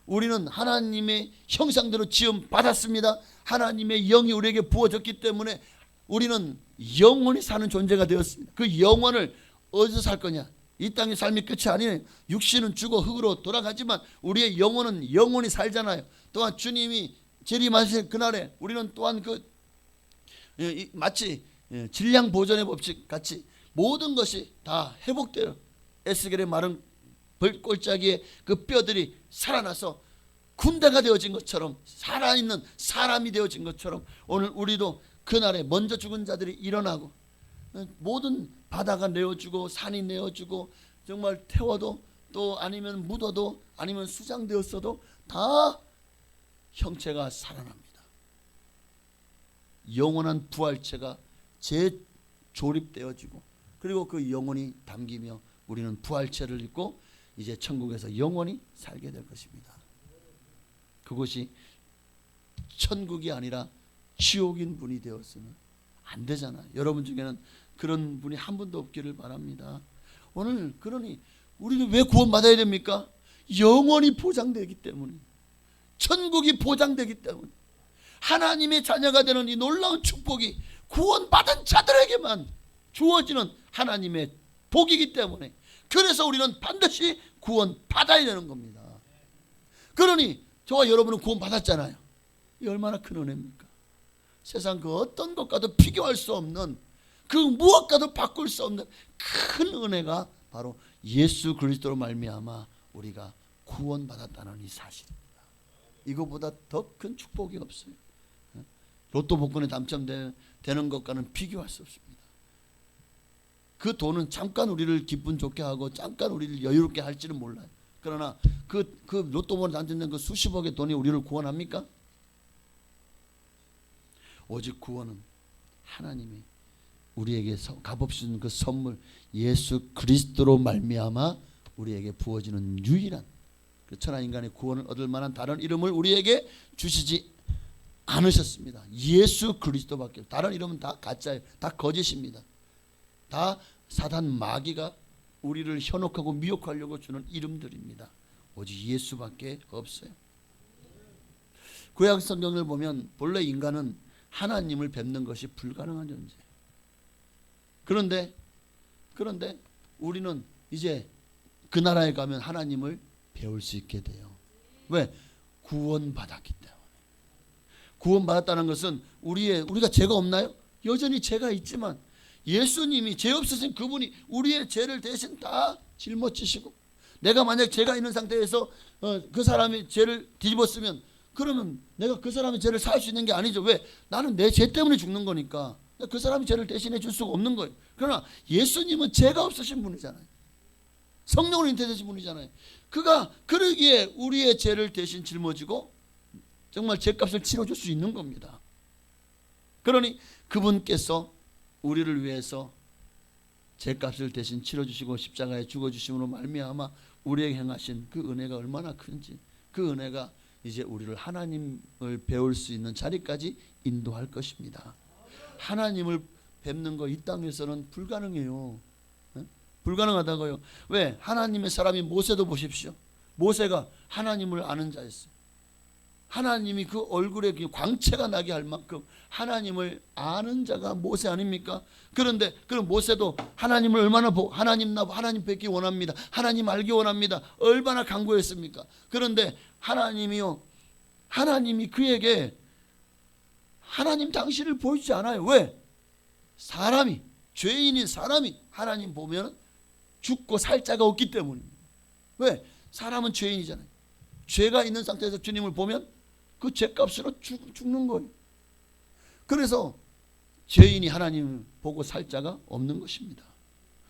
우리는 하나님의 형상대로 지음 받았습니다. 하나님의 영이 우리에게 부어졌기 때문에 우리는 영원히 사는 존재가 되었습니다. 그 영원을 어디서 살 거냐? 이 땅의 삶이 끝이 아니에요. 육신은 죽어 흙으로 돌아가지만 우리의 영혼은 영원히 살잖아요. 또한 주님이 재림하실 그날에 우리는 또한 마치 질량 보존의 법칙 같이 모든 것이 다 회복돼요. 에스겔의 마른 꼴짜기에 그 뼈들이 살아나서 군대가 되어진 것처럼 살아있는 사람이 되어진 것처럼 오늘 우리도 그날에 먼저 죽은 자들이 일어나고 모든 바다가 내어주고 산이 내어주고 정말 태워도 또 아니면 묻어도 아니면 수장되었어도 다 형체가 살아납니다. 영원한 부활체가 재조립되어지고 그리고 그 영혼이 담기며 우리는 부활체를 입고 이제 천국에서 영원히 살게 될 것입니다. 그것이 천국이 아니라 지옥인 분이 되었으면 안 되잖아요. 여러분 중에는 그런 분이 한 분도 없기를 바랍니다. 오늘 그러니 우리는 왜 구원받아야 됩니까? 영원히 보장되기 때문에, 천국이 보장되기 때문에, 하나님의 자녀가 되는 이 놀라운 축복이 구원받은 자들에게만 주어지는 하나님의 복이기 때문에, 그래서 우리는 반드시 구원받아야 되는 겁니다. 그러니 저와 여러분은 구원받았잖아요. 이 얼마나 큰 은혜입니까? 세상 그 어떤 것과도 비교할 수 없는, 그 무엇과도 바꿀 수 없는 큰 은혜가 바로 예수 그리스도로 말미암아 우리가 구원받았다는 이 사실입니다. 이거보다 더 큰 축복이 없어요. 로또 복권에 당첨되는 것과는 비교할 수 없습니다. 그 돈은 잠깐 우리를 기분 좋게 하고 잠깐 우리를 여유롭게 할지는 몰라요. 그러나 그 로또 복권에 당첨된 그 수십억의 돈이 우리를 구원합니까? 오직 구원은 하나님이 우리에게 값없이 주는 그 선물 예수 그리스도로 말미암아 우리에게 부어지는 유일한 그 천하 인간의 구원을 얻을 만한 다른 이름을 우리에게 주시지 않으셨습니다. 예수 그리스도밖에. 다른 이름은 다 가짜예요. 다 거짓입니다. 다 사단 마귀가 우리를 현혹하고 미혹하려고 주는 이름들입니다. 오직 예수밖에 없어요. 구약 성경을 보면 본래 인간은 하나님을 뵙는 것이 불가능한 존재예요. 그런데 우리는 이제 그 나라에 가면 하나님을 배울 수 있게 돼요. 왜? 구원받았기 때문에. 구원받았다는 것은 우리가 죄가 없나요? 여전히 죄가 있지만 예수님이 죄 없으신 그분이 우리의 죄를 대신 다 짊어지시고, 내가 만약 죄가 있는 상태에서 그 사람이 죄를 뒤집었으면 그러면 내가 그 사람의 죄를 사할 수 있는 게 아니죠. 왜? 나는 내 죄 때문에 죽는 거니까 그 사람이 죄를 대신해 줄 수가 없는 거예요. 그러나 예수님은 죄가 없으신 분이잖아요. 성령으로 잉태되신 분이잖아요. 그가 그러기에 우리의 죄를 대신 짊어지고 정말 죄값을 치러줄 수 있는 겁니다. 그러니 그분께서 우리를 위해서 죄값을 대신 치러주시고 십자가에 죽어주심으로 말미암아 우리에게 행하신 그 은혜가 얼마나 큰지, 그 은혜가 이제 우리를 하나님을 배울 수 있는 자리까지 인도할 것입니다. 하나님을 뵙는 거 이 땅에서는 불가능해요. 불가능하다고요. 왜? 하나님의 사람이 모세도 보십시오. 모세가 하나님을 아는 자였어요. 하나님이 그 얼굴에 광채가 나게 할 만큼 하나님을 아는 자가 모세 아닙니까? 그런데 그럼 모세도 하나님을 얼마나 하나님 뵙기 원합니다. 하나님 알기 원합니다. 얼마나 간구했습니까? 그런데 하나님이 그에게 하나님 당신을 보여주지 않아요. 왜? 죄인인 사람이 하나님 보면 죽고 살 자가 없기 때문입니다. 왜? 사람은 죄인이잖아요. 죄가 있는 상태에서 주님을 보면 그 죄값으로 죽는 거예요. 그래서 죄인이 하나님을 보고 살 자가 없는 것입니다.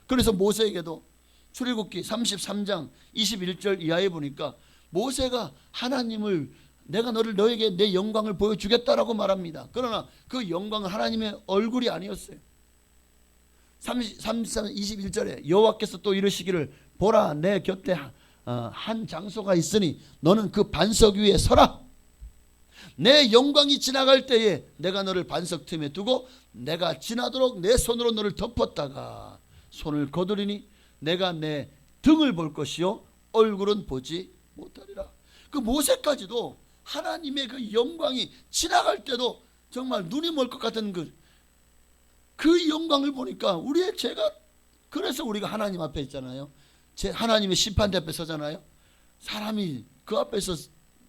그래서 모세에게도 출애굽기 33장 21절 이하에 보니까 모세가 하나님을 내가 너에게 내 영광을 보여주겠다라고 말합니다. 그러나 그 영광은 하나님의 얼굴이 아니었어요. 33, 21절에 여호와께서 또 이르시기를 보라 내 곁에 한 장소가 있으니 너는 그 반석 위에 서라. 내 영광이 지나갈 때에 내가 너를 반석 틈에 두고 내가 지나도록 내 손으로 너를 덮었다가 손을 거두리니 내가 내 등을 볼 것이요 얼굴은 보지 못하리라. 그 모세까지도 하나님의 그 영광이 지나갈 때도 정말 눈이 멀 것 같은 그 영광을 보니까 우리의 죄가, 그래서 우리가 하나님 앞에 있잖아요. 하나님의 심판대 앞에 서잖아요. 사람이 그 앞에서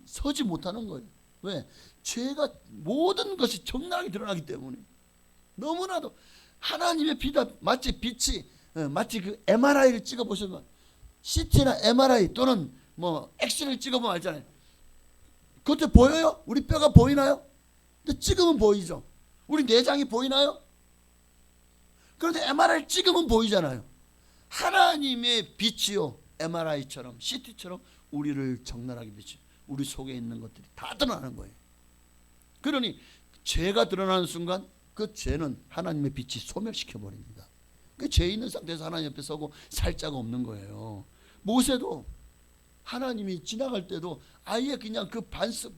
서지 못하는 거예요. 왜? 죄가 모든 것이 적나라하게 드러나기 때문에. 너무나도 하나님의 마치 빛이 마치 그 MRI를 찍어보시면, CT나 MRI 또는 뭐 엑스레이를 찍어보면 알잖아요. 그것도 보여요? 우리 뼈가 보이나요? 근데 찍으면 보이죠. 우리 내장이 보이나요? 그런데 MRI를 찍으면 보이잖아요. 하나님의 빛이요, MRI처럼 CT처럼 우리를 적나라하게 비치, 우리 속에 있는 것들이 다 드러나는 거예요. 그러니 죄가 드러나는 순간 그 죄는 하나님의 빛이 소멸시켜 버립니다. 그 죄 있는 상태에서 하나님 옆에 서고 살 자가 없는 거예요. 모세도 하나님이 지나갈 때도 아예 그냥 그 반석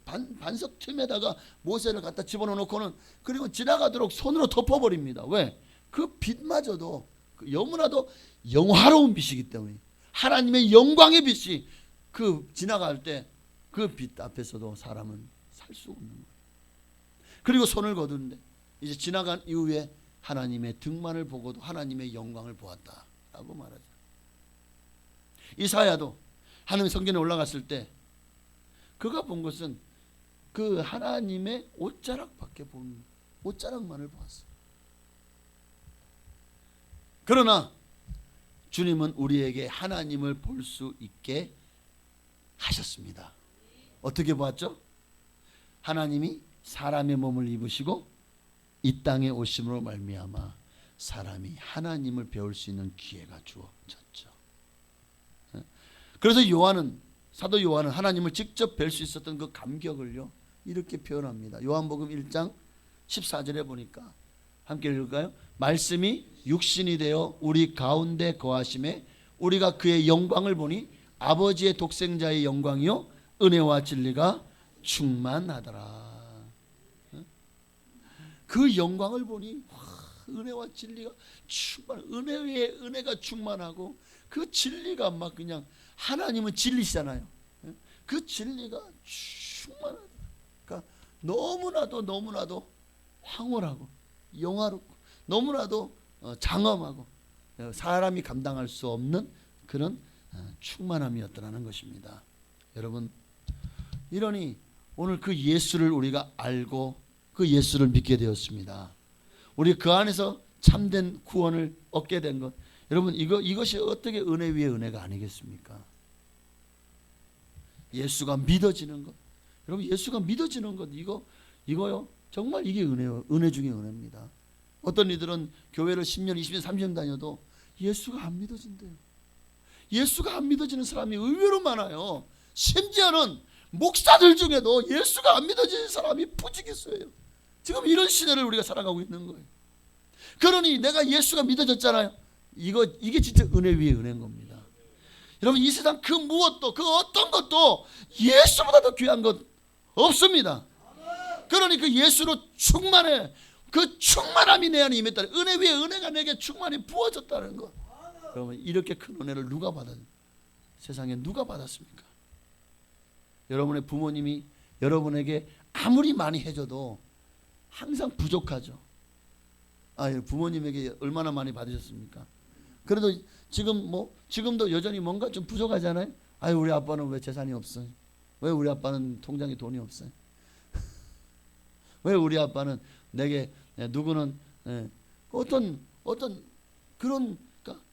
틈에다가 모세를 갖다 집어넣어 놓고는, 그리고 지나가도록 손으로 덮어버립니다. 왜? 그 빛마저도 너무나도 영화로운 빛이기 때문에, 하나님의 영광의 빛이 그 지나갈 때 그 빛 앞에서도 사람은 살 수 없는 거예요. 그리고 손을 거두는데 이제 지나간 이후에 하나님의 등만을 보고도 하나님의 영광을 보았다라고 말하죠. 이사야도 하나님의 성전에 올라갔을 때 그가 본 것은 그 하나님의 옷자락만을 보았어요. 그러나 주님은 우리에게 하나님을 볼 수 있게 하셨습니다. 어떻게 보았죠? 하나님이 사람의 몸을 입으시고 이 땅에 오심으로 말미암아 사람이 하나님을 배울 수 있는 기회가 주어졌죠. 그래서 사도 요한은 하나님을 직접 뵐 수 있었던 그 감격을요 이렇게 표현합니다. 요한복음 1장 14절에 보니까 함께 읽을까요? 말씀이 육신이 되어 우리 가운데 거하심에 우리가 그의 영광을 보니 아버지의 독생자의 영광이요 은혜와 진리가 충만하더라. 그 영광을 보니 은혜와 진리가 은혜 위에 은혜가 충만하고, 그 진리가 막 그냥, 하나님은 진리시잖아요. 그 진리가 충만하다. 그러니까 너무나도 황홀하고 영화롭고 너무나도 장엄하고 사람이 감당할 수 없는 그런 충만함이었더라는 것입니다. 여러분, 이러니 오늘 그 예수를 우리가 알고 그 예수를 믿게 되었습니다. 우리 그 안에서 참된 구원을 얻게 된 것, 여러분 이것이 어떻게 은혜 위에 은혜가 아니겠습니까? 예수가 믿어지는 것, 여러분 예수가 믿어지는 것, 이거요 정말 이게 은혜요, 은혜 중에 은혜입니다. 어떤 이들은 교회를 10년, 20년, 30년 다녀도 예수가 안 믿어진대요. 예수가 안 믿어지는 사람이 의외로 많아요. 심지어는 목사들 중에도 예수가 안 믿어지는 사람이 부지기수예요. 지금 이런 시대를 우리가 살아가고 있는 거예요. 그러니 내가 예수가 믿어졌잖아요. 이게 진짜 은혜 위에 은혜인 겁니다. 여러분, 이 세상 그 무엇도, 그 어떤 것도 예수보다 더 귀한 것 없습니다. 그러니 그 예수로 충만해, 그 충만함이 내 안에 임했다. 은혜 위에 은혜가 내게 충만히 부어졌다는 것. 그러면 이렇게 큰 은혜를 누가 세상에 누가 받았습니까? 여러분의 부모님이 여러분에게 아무리 많이 해줘도 항상 부족하죠. 부모님에게 얼마나 많이 받으셨습니까? 그래도 지금도 여전히 뭔가 좀 부족하잖아요. 우리 아빠는 왜 재산이 없어요? 왜 우리 아빠는 통장에 돈이 없어요? 왜 우리 아빠는 내게, 누구는 어떤 그런, 그러니까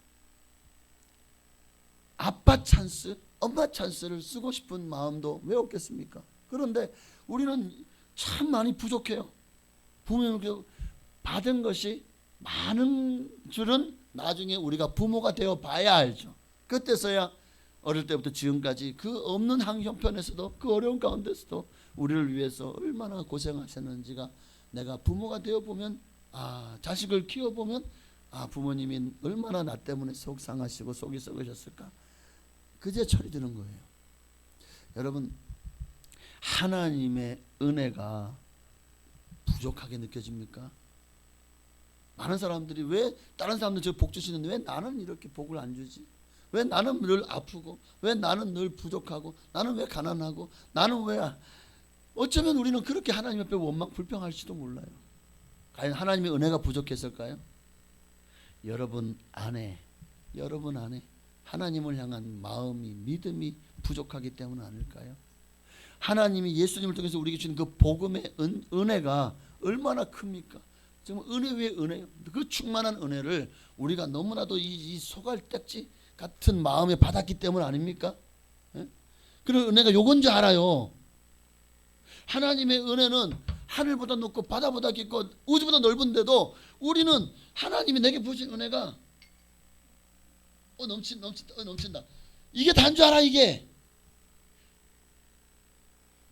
아빠 찬스, 엄마 찬스를 쓰고 싶은 마음도 왜 없겠습니까? 그런데 우리는 참 많이 부족해요. 부모님께 받은 것이 많은 줄은 나중에 우리가 부모가 되어 봐야 알죠. 그때서야 어릴 때부터 지금까지 그 없는 형편에서도, 그 어려운 가운데서도 우리를 위해서 얼마나 고생하셨는지가, 내가 부모가 되어 보면, 자식을 키워보면, 부모님이 얼마나 나 때문에 속 상하시고 속이 썩으셨을까, 그제 철이 드는 거예요. 여러분, 하나님의 은혜가 부족하게 느껴집니까? 많은 사람들이 왜 다른 사람들 저 복 주시는데 왜 나는 이렇게 복을 안 주지? 왜 나는 늘 아프고, 왜 나는 늘 부족하고, 나는 왜 가난하고, 나는 왜, 어쩌면 우리는 그렇게 하나님 앞에 원망 불평할지도 몰라요. 과연 하나님의 은혜가 부족했을까요? 여러분 안에 하나님을 향한 마음이, 믿음이 부족하기 때문 아닐까요? 하나님이 예수님을 통해서 우리에게 주신 그 복음의 은혜가 얼마나 큽니까? 정말 은혜 위에 은혜요. 그 충만한 은혜를 우리가 너무나도 이 소갈딱지 같은 마음에 받았기 때문 아닙니까? 예? 그런 은혜가 요건 줄 알아요. 하나님의 은혜는 하늘보다 높고 바다보다 깊고 우주보다 넓은데도 우리는 하나님이 내게 부으신 은혜가 넘친다. 이게 다인 줄 알아. 이게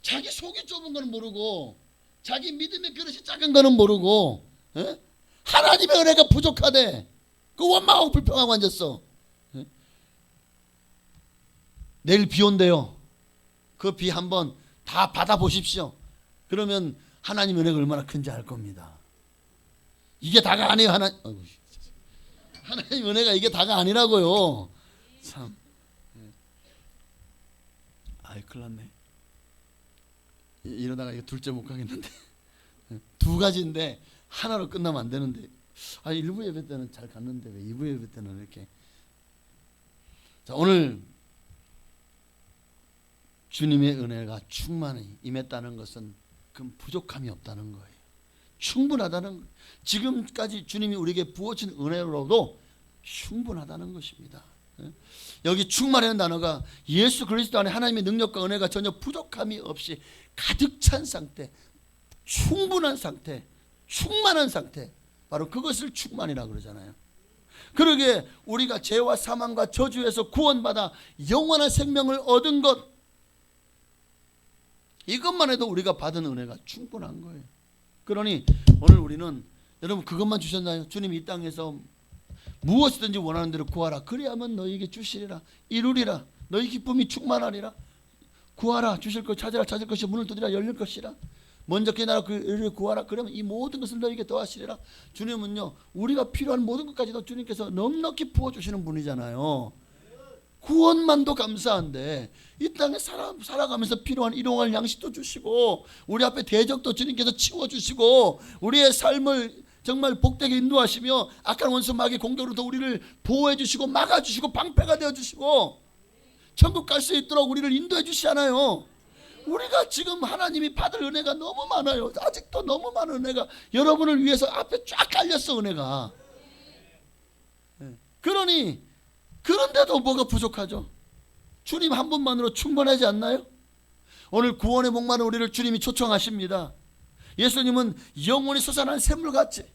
자기 속이 좁은 거는 모르고 자기 믿음의 그릇이 작은 거는 모르고 에? 하나님의 은혜가 부족하대. 그 원망하고 불평하고 앉았어. 에? 내일 비 온대요. 그 비 한번 다 받아보십시오. 그러면 하나님의 은혜가 얼마나 큰지 알 겁니다. 이게 다가 아니에요. 하나님의 은혜가 이게 다가 아니라고요. 참. 아이 큰일 났네. 이러다가 이거 둘째 못 가겠는데. 두 가지인데 하나로 끝나면 안 되는데. 아 1부 예배 때는 잘 갔는데 왜 2부 예배 때는 이렇게. 자, 오늘 주님의 은혜가 충만히 임했다는 것은 그 부족함이 없다는 거예요. 충분하다는 거예요. 지금까지 주님이 우리에게 부어진 은혜로도 충분하다는 것입니다. 여기 충만이라는 단어가 예수 그리스도 안에 하나님의 능력과 은혜가 전혀 부족함이 없이 가득 찬 상태, 충분한 상태, 충만한 상태, 바로 그것을 충만이라고 그러잖아요. 그러게 우리가 죄와 사망과 저주에서 구원받아 영원한 생명을 얻은 것, 이것만 해도 우리가 받은 은혜가 충분한 거예요. 그러니 오늘 우리는 여러분 그것만 주셨나요? 주님이 이 땅에서 무엇이든지 원하는 대로 구하라. 그리하면 너희에게 주시리라. 이루리라. 너희 기쁨이 충만하리라. 구하라. 주실 것 찾으라. 찾을 것이 문을 두드리라. 열릴 것이라. 먼저 깨달아 그를 구하라. 그러면 이 모든 것을 너희에게 더하시리라. 주님은요, 우리가 필요한 모든 것까지도 주님께서 넉넉히 부어주시는 분이잖아요. 구원만도 감사한데 이 땅에 살아가면서 필요한 일용할 양식도 주시고 우리 앞에 대적도 주님께서 치워주시고 우리의 삶을 정말 복되게 인도하시며 악한 원수 마귀의 공격으로부터 우리를 보호해 주시고 막아주시고 방패가 되어주시고 천국 갈 수 있도록 우리를 인도해 주시잖아요. 우리가 지금 하나님이 받을 은혜가 너무 많아요. 아직도 너무 많은 은혜가 여러분을 위해서 앞에 쫙 깔렸어. 은혜가. 그러니 그런데도 뭐가 부족하죠? 주님 한 분만으로 충분하지 않나요? 오늘 구원의 목마른 우리를 주님이 초청하십니다. 예수님은 영원히 솟아난 샘물같이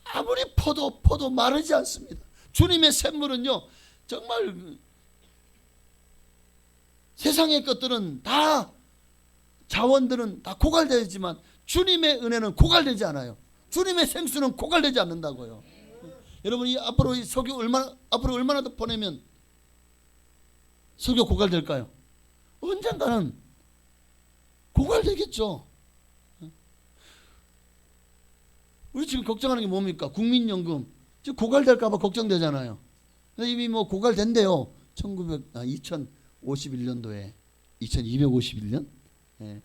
아무리 퍼도 마르지 않습니다. 주님의 샘물은요, 정말 세상의 것들은 다, 자원들은 다 고갈되지만 주님의 은혜는 고갈되지 않아요. 주님의 생수는 고갈되지 않는다고요. 여러분, 이 앞으로 이 설교 앞으로 얼마나 더 보내면 설교 고갈될까요? 언젠가는 고갈되겠죠. 우리 지금 걱정하는 게 뭡니까? 국민연금 지금 고갈될까봐 걱정되잖아요. 근데 이미 뭐 고갈된대요. 2051년도에 2251년. 예.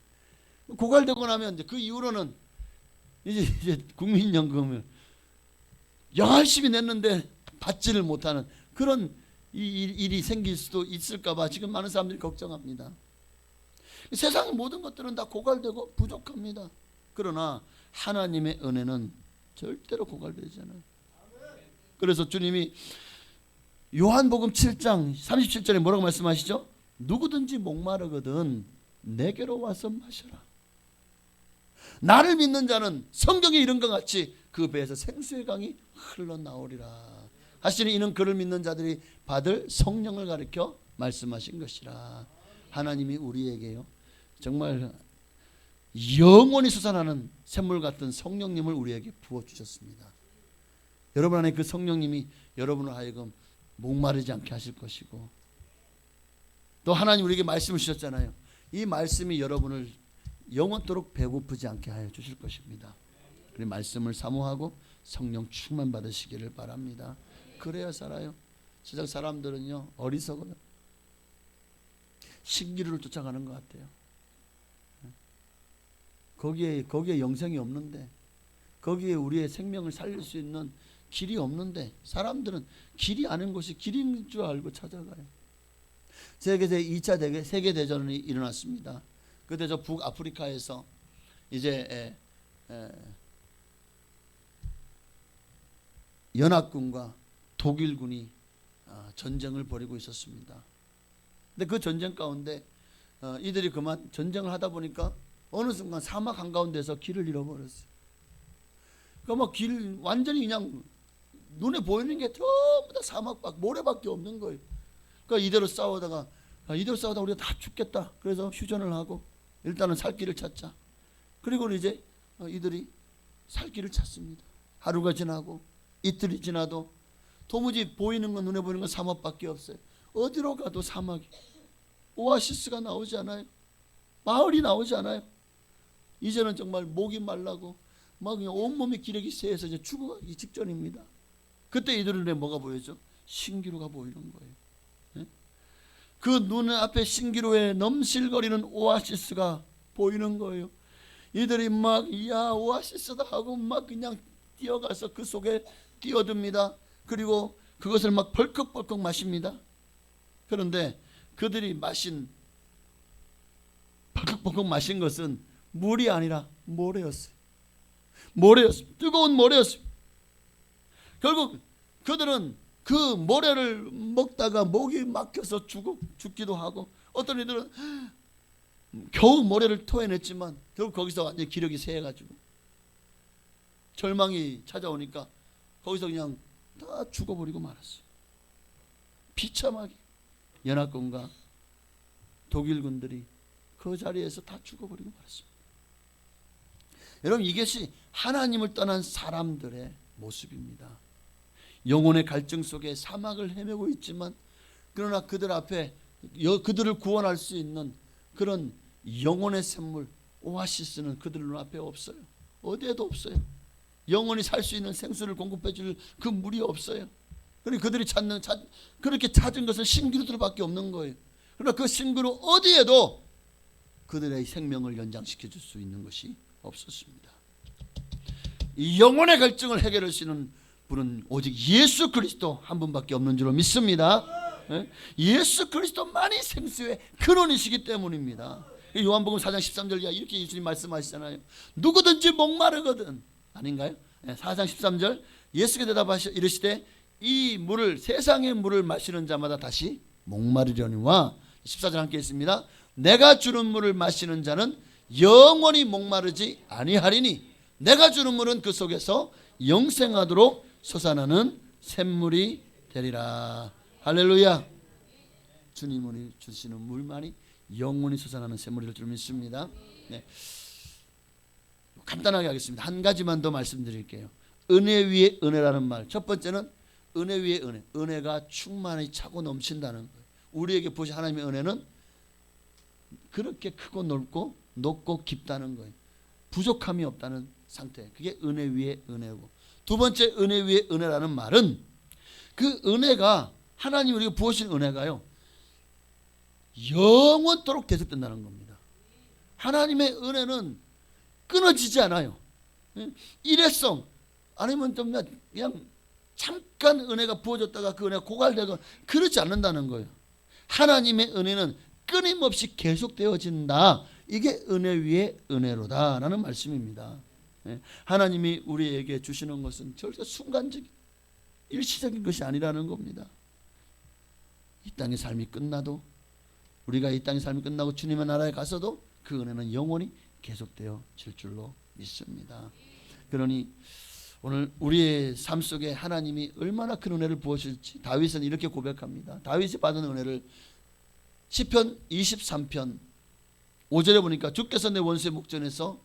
고갈되고 나면 이제 그 이후로는 이제 국민연금을 열심히 냈는데 받지를 못하는 그런 일이 생길 수도 있을까봐 지금 많은 사람들이 걱정합니다. 세상의 모든 것들은 다 고갈되고 부족합니다. 그러나 하나님의 은혜는 절대로 고갈되지 않아요. 그래서 주님이 요한복음 7장 37절에 뭐라고 말씀하시죠? 누구든지 목마르거든 내게로 와서 마셔라. 나를 믿는 자는 성경에 이른 것 같이 그 배에서 생수의 강이 흘러나오리라 하시니 이는 그를 믿는 자들이 받을 성령을 가리켜 말씀하신 것이라. 하나님이 우리에게요 정말 영원히 솟아나는 샘물 같은 성령님을 우리에게 부어주셨습니다. 여러분 안에 그 성령님이 여러분을 하여금 목마르지 않게 하실 것이고, 또 하나님 우리에게 말씀을 주셨잖아요. 이 말씀이 여러분을 영원토록 배고프지 않게 하여 주실 것입니다. 그 말씀을 사모하고 성령 충만 받으시기를 바랍니다. 그래야 살아요. 세상 사람들은요 어리석어요. 신기루를 쫓아가는 것 같아요. 거기에 영생이 없는데 거기에 우리의 생명을 살릴 수 있는 길이 없는데 사람들은 길이 아닌 곳이 길인 줄 알고 찾아가요. 세계 2차 세계대전이 일어났습니다. 그때 저 북아프리카에서 이제 연합군과 독일군이 전쟁을 벌이고 있었습니다. 근데 그 전쟁 가운데 이들이 그만 전쟁을 하다 보니까 어느 순간 사막 한가운데서 길을 잃어버렸어요. 그러니까 길 완전히 그냥 눈에 보이는 게 전부 다 사막밖에 모래밖에 없는 거예요. 그러니까 이대로 싸우다가 우리가 다 죽겠다. 그래서 휴전을 하고 일단은 살 길을 찾자. 그리고 이제 이들이 살 길을 찾습니다. 하루가 지나고 이틀이 지나도 도무지 보이는 건 눈에 보이는 건 사막밖에 없어요. 어디로 가도 사막이, 오아시스가 나오지 않아요. 마을이 나오지 않아요. 이제는 정말 목이 말라고 막 그냥 온몸이 기력이 쇠해서 이제 죽어가기 직전입니다. 그때 이들은 뭐가 보여죠? 신기루가 보이는 거예요. 네? 그 눈 앞에 신기루에 넘실거리는 오아시스가 보이는 거예요. 이들이 막 야 오아시스다 하고 막 그냥 뛰어가서 그 속에 뛰어듭니다. 그리고 그것을 막 벌컥벌컥 마십니다. 그런데 그들이 벌컥벌컥 마신 것은 물이 아니라 모래였어요. 뜨거운 모래였어요. 결국 그들은 그 모래를 먹다가 목이 막혀서 죽기도 하고, 어떤 이들은 겨우 모래를 토해냈지만 결국 거기서 완전히 기력이 쇠해가지고 절망이 찾아오니까 거기서 그냥 다 죽어버리고 말았어요. 비참하게 연합군과 독일군들이 그 자리에서 다 죽어버리고 말았습니다. 여러분, 이것이 하나님을 떠난 사람들의 모습입니다. 영혼의 갈증 속에 사막을 헤매고 있지만, 그러나 그들 앞에 그들을 구원할 수 있는 그런 영혼의 샘물, 오아시스는 그들 눈앞에 없어요. 어디에도 없어요. 영혼이 살 수 있는 생수를 공급해 줄 그 물이 없어요. 그러니 그들이 그렇게 찾은 것은 신기루들밖에 없는 거예요. 그러나 그 신기루 어디에도 그들의 생명을 연장시켜 줄 수 있는 것이 없었습니다. 이 영혼의 갈증을 해결할 수 있는 분은 오직 예수 그리스도 한 분밖에 없는 줄로 믿습니다. 예수 그리스도만이 생수의 근원이시기 때문입니다. 요한복음 4장 13절 이하 이렇게 예수님 말씀하시잖아요. 누구든지 목마르거든, 아닌가요? 4장 13절, 예수께 대답하시 이르시되 이 물을, 세상의 물을 마시는 자마다 다시 목마르려니와, 14절 함께 있습니다. 내가 주는 물을 마시는 자는 영원히 목마르지 아니하리니 내가 주는 물은 그 속에서 영생하도록 솟아나는 샘물이 되리라. 할렐루야. 주님이 주시는 물만이 영원히 솟아나는 샘물이 될 줄 믿습니다. 네. 간단하게 하겠습니다. 한 가지만 더 말씀드릴게요. 은혜 위에 은혜라는 말, 첫 번째는 은혜 위에 은혜, 은혜가 충만히 차고 넘친다는 거예요. 우리에게 보시 하나님의 은혜는 그렇게 크고 넓고 높고 깊다는 거예요. 부족함이 없다는 상태, 그게 은혜 위에 은혜고, 두 번째 은혜 위에 은혜라는 말은 그 은혜가, 하나님 우리가 부으신 은혜가요, 영원토록 계속된다는 겁니다. 하나님의 은혜는 끊어지지 않아요. 일회성, 아니면 좀 그냥 잠깐 은혜가 부어졌다가 그 은혜가 고갈되고 그렇지 않는다는 거예요. 하나님의 은혜는 끊임없이 계속되어진다. 이게 은혜 위에 은혜로다라는 말씀입니다. 하나님이 우리에게 주시는 것은 절대 순간적인 일시적인 것이 아니라는 겁니다. 이 땅의 삶이 끝나도, 우리가 이 땅의 삶이 끝나고 주님의 나라에 가서도 그 은혜는 영원히 계속되어질 줄로 믿습니다. 그러니 오늘 우리의 삶 속에 하나님이 얼마나 큰 은혜를 부어줄지 다윗은 이렇게 고백합니다. 다윗이 받은 은혜를 시편 23편 5절에 보니까 주께서 내 원수의 목전에서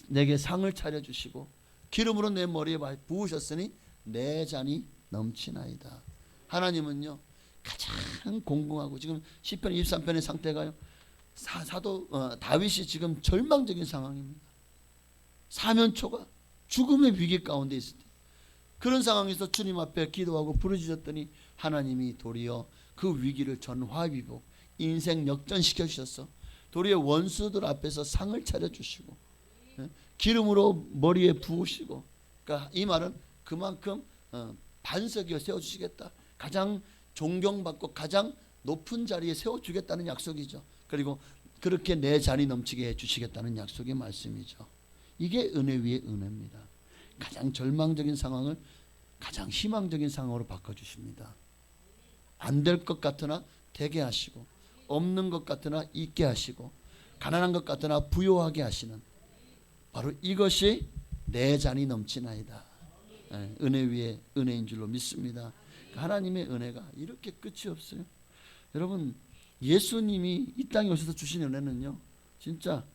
내게 상을 차려주시고 기름으로 내 머리에 부으셨으니 내 잔이 넘치나이다. 하나님은요, 가장 공공하고, 지금 시편 23편의 상태가요, 사도 다윗이 지금 절망적인 상황입니다. 사면초가 죽음의 위기 가운데 있을 때, 그런 상황에서 주님 앞에 기도하고 부르짖었더니 하나님이 도리어 그 위기를 전화위복, 인생 역전시켜 주셔서 도리어 원수들 앞에서 상을 차려주시고 기름으로 머리에 부으시고, 그러니까 이 말은 그만큼 반석이어 세워주시겠다. 가장 존경받고 가장 높은 자리에 세워주겠다는 약속이죠. 그리고 그렇게 내 잔이 넘치게 해주시겠다는 약속의 말씀이죠. 이게 은혜 위에 은혜입니다. 가장 절망적인 상황을 가장 희망적인 상황으로 바꿔주십니다. 안 될 것 같으나 되게 하시고, 없는 것 같으나 있게 하시고, 가난한 것 같으나 부요하게 하시는, 바로 이것이 내 잔이 넘치나이다. 은혜 위에 은혜인 줄로 믿습니다. 하나님의 은혜가 이렇게 끝이 없어요. 여러분, 예수님이 이 땅에 오셔서 주신 은혜는요, 진짜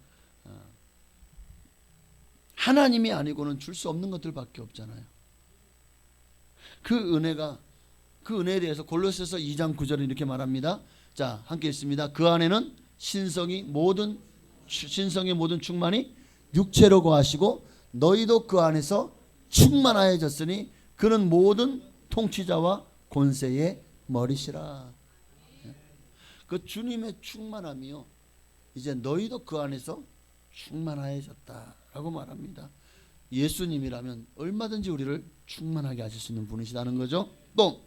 하나님이 아니고는 줄 수 없는 것들밖에 없잖아요. 그 은혜에 대해서 골로새서 2장 9절에 이렇게 말합니다. 자, 함께 읽습니다. 그 안에는 신성의 모든 충만이 육체로 거하시고 너희도 그 안에서 충만하여졌으니 그는 모든 통치자와 권세의 머리시라. 그 주님의 충만함이요, 이제 너희도 그 안에서 충만하여졌다라고 말합니다. 예수님이라면 얼마든지 우리를 충만하게 하실 수 있는 분이시다는 거죠. 또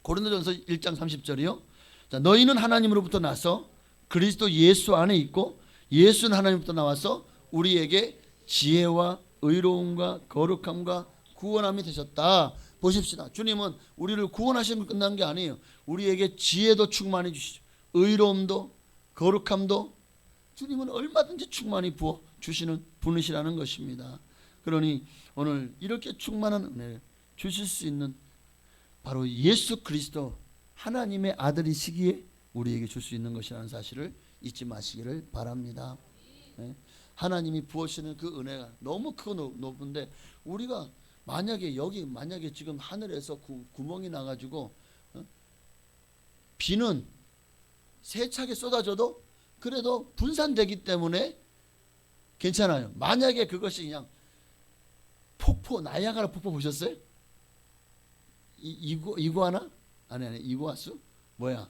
고린도전서 1장 30절이요. 자, 너희는 하나님으로부터 나서 그리스도 예수 안에 있고 예수는 하나님으로부터 나와서 우리에게 지혜와 의로움과 거룩함과 구원함이 되셨다. 보십시다. 주님은 우리를 구원하시는 건 끝난 게 아니에요. 우리에게 지혜도 충만히 주시죠. 의로움도 거룩함도 주님은 얼마든지 충만히 부어 주시는 분이시라는 것입니다. 그러니 오늘 이렇게 충만한 은혜를 주실 수 있는 바로 예수 그리스도 하나님의 아들이시기에 우리에게 줄 수 있는 것이라는 사실을 잊지 마시기를 바랍니다. 하나님이 부어주시는 그 은혜가 너무 크고 높은데, 우리가 만약에 지금 하늘에서 구멍이 나가지고 비는 세차게 쏟아져도 그래도 분산되기 때문에 괜찮아요. 만약에 그것이 그냥 폭포, 나이아가라 폭포 보셨어요? 이구아나? 아니 이구아수? 뭐야?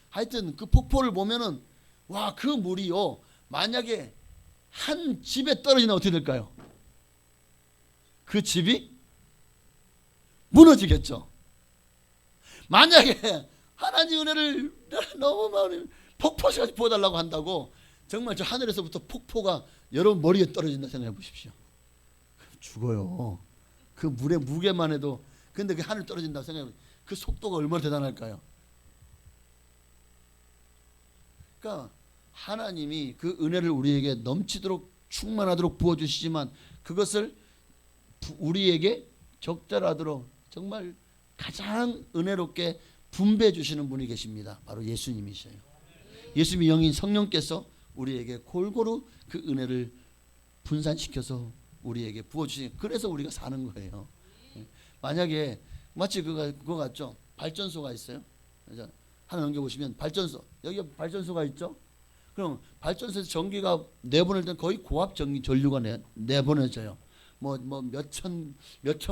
하여튼 그 폭포를 보면은 와, 그 물이요, 만약에 한 집에 떨어지면 어떻게 될까요? 그 집이 무너지겠죠. 만약에 하나님 은혜를 너무 많이 폭포까지 부어달라고 한다고 정말 저 하늘에서부터 폭포가 여러분 머리에 떨어진다 생각해 보십시오. 죽어요. 그 물의 무게만 해도. 근데 그 하늘 떨어진다고 생각해 보세요. 그 속도가 얼마나 대단할까요? 그러니까 하나님이 그 은혜를 우리에게 넘치도록 충만하도록 부어주시지만 그것을 우리에게 적절하도록 정말 가장 은혜롭게 분배해 주시는 분이 계십니다. 바로 예수님이셔요. 예수님의 영인 성령께서 우리에게 골고루 그 은혜를 분산시켜서 우리에게 부어주시니, 그래서 우리가 사는 거예요. 만약에 마치 그거 같죠? 발전소가 있어요. 하나 넘겨보시면 발전소, 여기 발전소가 있죠? 그럼 발전소에서 전기가 내보낼 때는 거의 고압 전류가 내보내져요. 뭐 몇천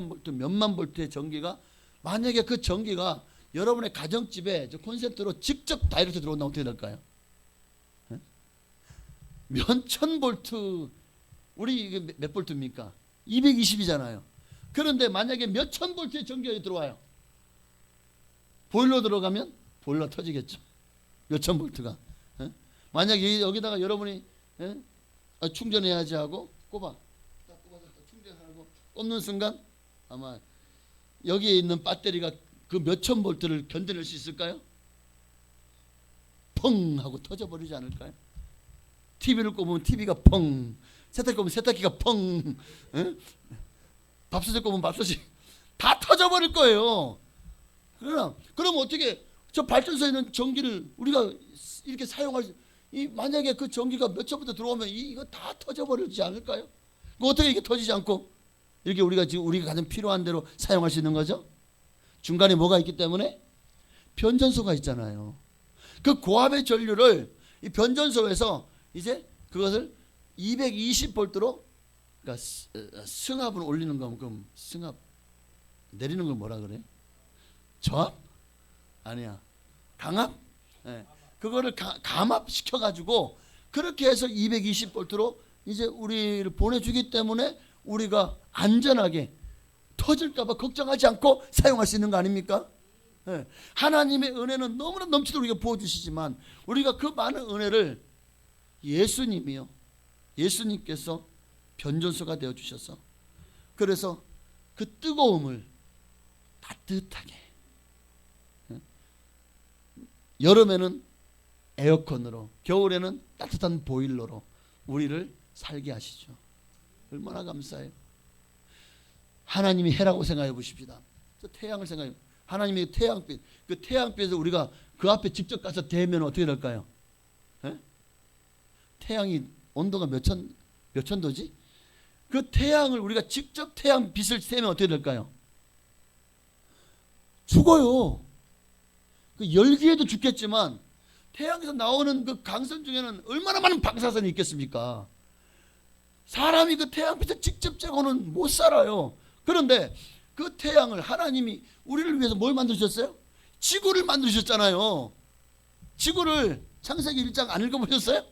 볼트, 몇만 볼트의 전기가, 만약에 그 전기가 여러분의 가정집에 콘센트로 직접 다이렉트 들어온다면 어떻게 될까요? 몇천 볼트, 우리 이게 몇 볼트입니까? 220이잖아요. 그런데 만약에 몇천 볼트의 전기가 들어와요. 보일러 들어가면 보일러 터지겠죠. 몇천 볼트가. 만약에 여기다가 여러분이 충전해야지 하고 꼽아서 충전하고 꼽는 순간 아마 여기에 있는 배터리가 그 몇천 볼트를 견뎌낼 수 있을까요? 펑 하고 터져버리지 않을까요? TV를 꼽으면 TV가 펑, 세탁기 꼽으면 세탁기가 펑, 밥솥에 꼽으면 밥솥이 다 터져버릴 거예요. 그럼 어떻게 저 발전소에 있는 전기를 우리가 이렇게 사용할 수, 만약에 그 전기가 몇 초부터 들어오면 이거 다 터져버리지 않을까요? 어떻게 이게 터지지 않고 이렇게 우리가 가장 필요한 대로 사용할 수 있는 거죠? 중간에 뭐가 있기 때문에? 변전소가 있잖아요. 그 고압의 전류를 이 변전소에서 이제 그것을 220볼트로, 그러니까 승합을 올리는 거면 그럼 승합 내리는 걸 뭐라 그래? 저압? 아니야. 강압? 네. 그거를 감압시켜 가지고 그렇게 해서 220볼트로 이제 우리를 보내주기 때문에 우리가 안전하게 터질까봐 걱정하지 않고 사용할 수 있는 거 아닙니까? 예. 하나님의 은혜는 너무나 넘치도록 우리가 부어주시지만 우리가 그 많은 은혜를 예수님이요, 예수님께서 변전소가 되어주셔서 그래서 그 뜨거움을 따뜻하게, 여름에는 에어컨으로, 겨울에는 따뜻한 보일러로 우리를 살게 하시죠. 얼마나 감사해요. 하나님이 해라고 생각해 보십시다. 저 태양을 생각해, 하나님의 태양빛, 그 태양빛에서 우리가 그 앞에 직접 가서 대면 어떻게 될까요? 에? 태양이 온도가 몇 천도지? 그 태양을 우리가 직접 태양 빛을 쐬면 어떻게 될까요? 죽어요. 그 열기에도 죽겠지만 태양에서 나오는 그 강선 중에는 얼마나 많은 방사선이 있겠습니까? 사람이 그 태양빛을 직접 쬐고는 못 살아요. 그런데 그 태양을 하나님이 우리를 위해서 뭘 만드셨어요? 지구를 만드셨잖아요. 지구를 창세기 1장 안 읽어보셨어요?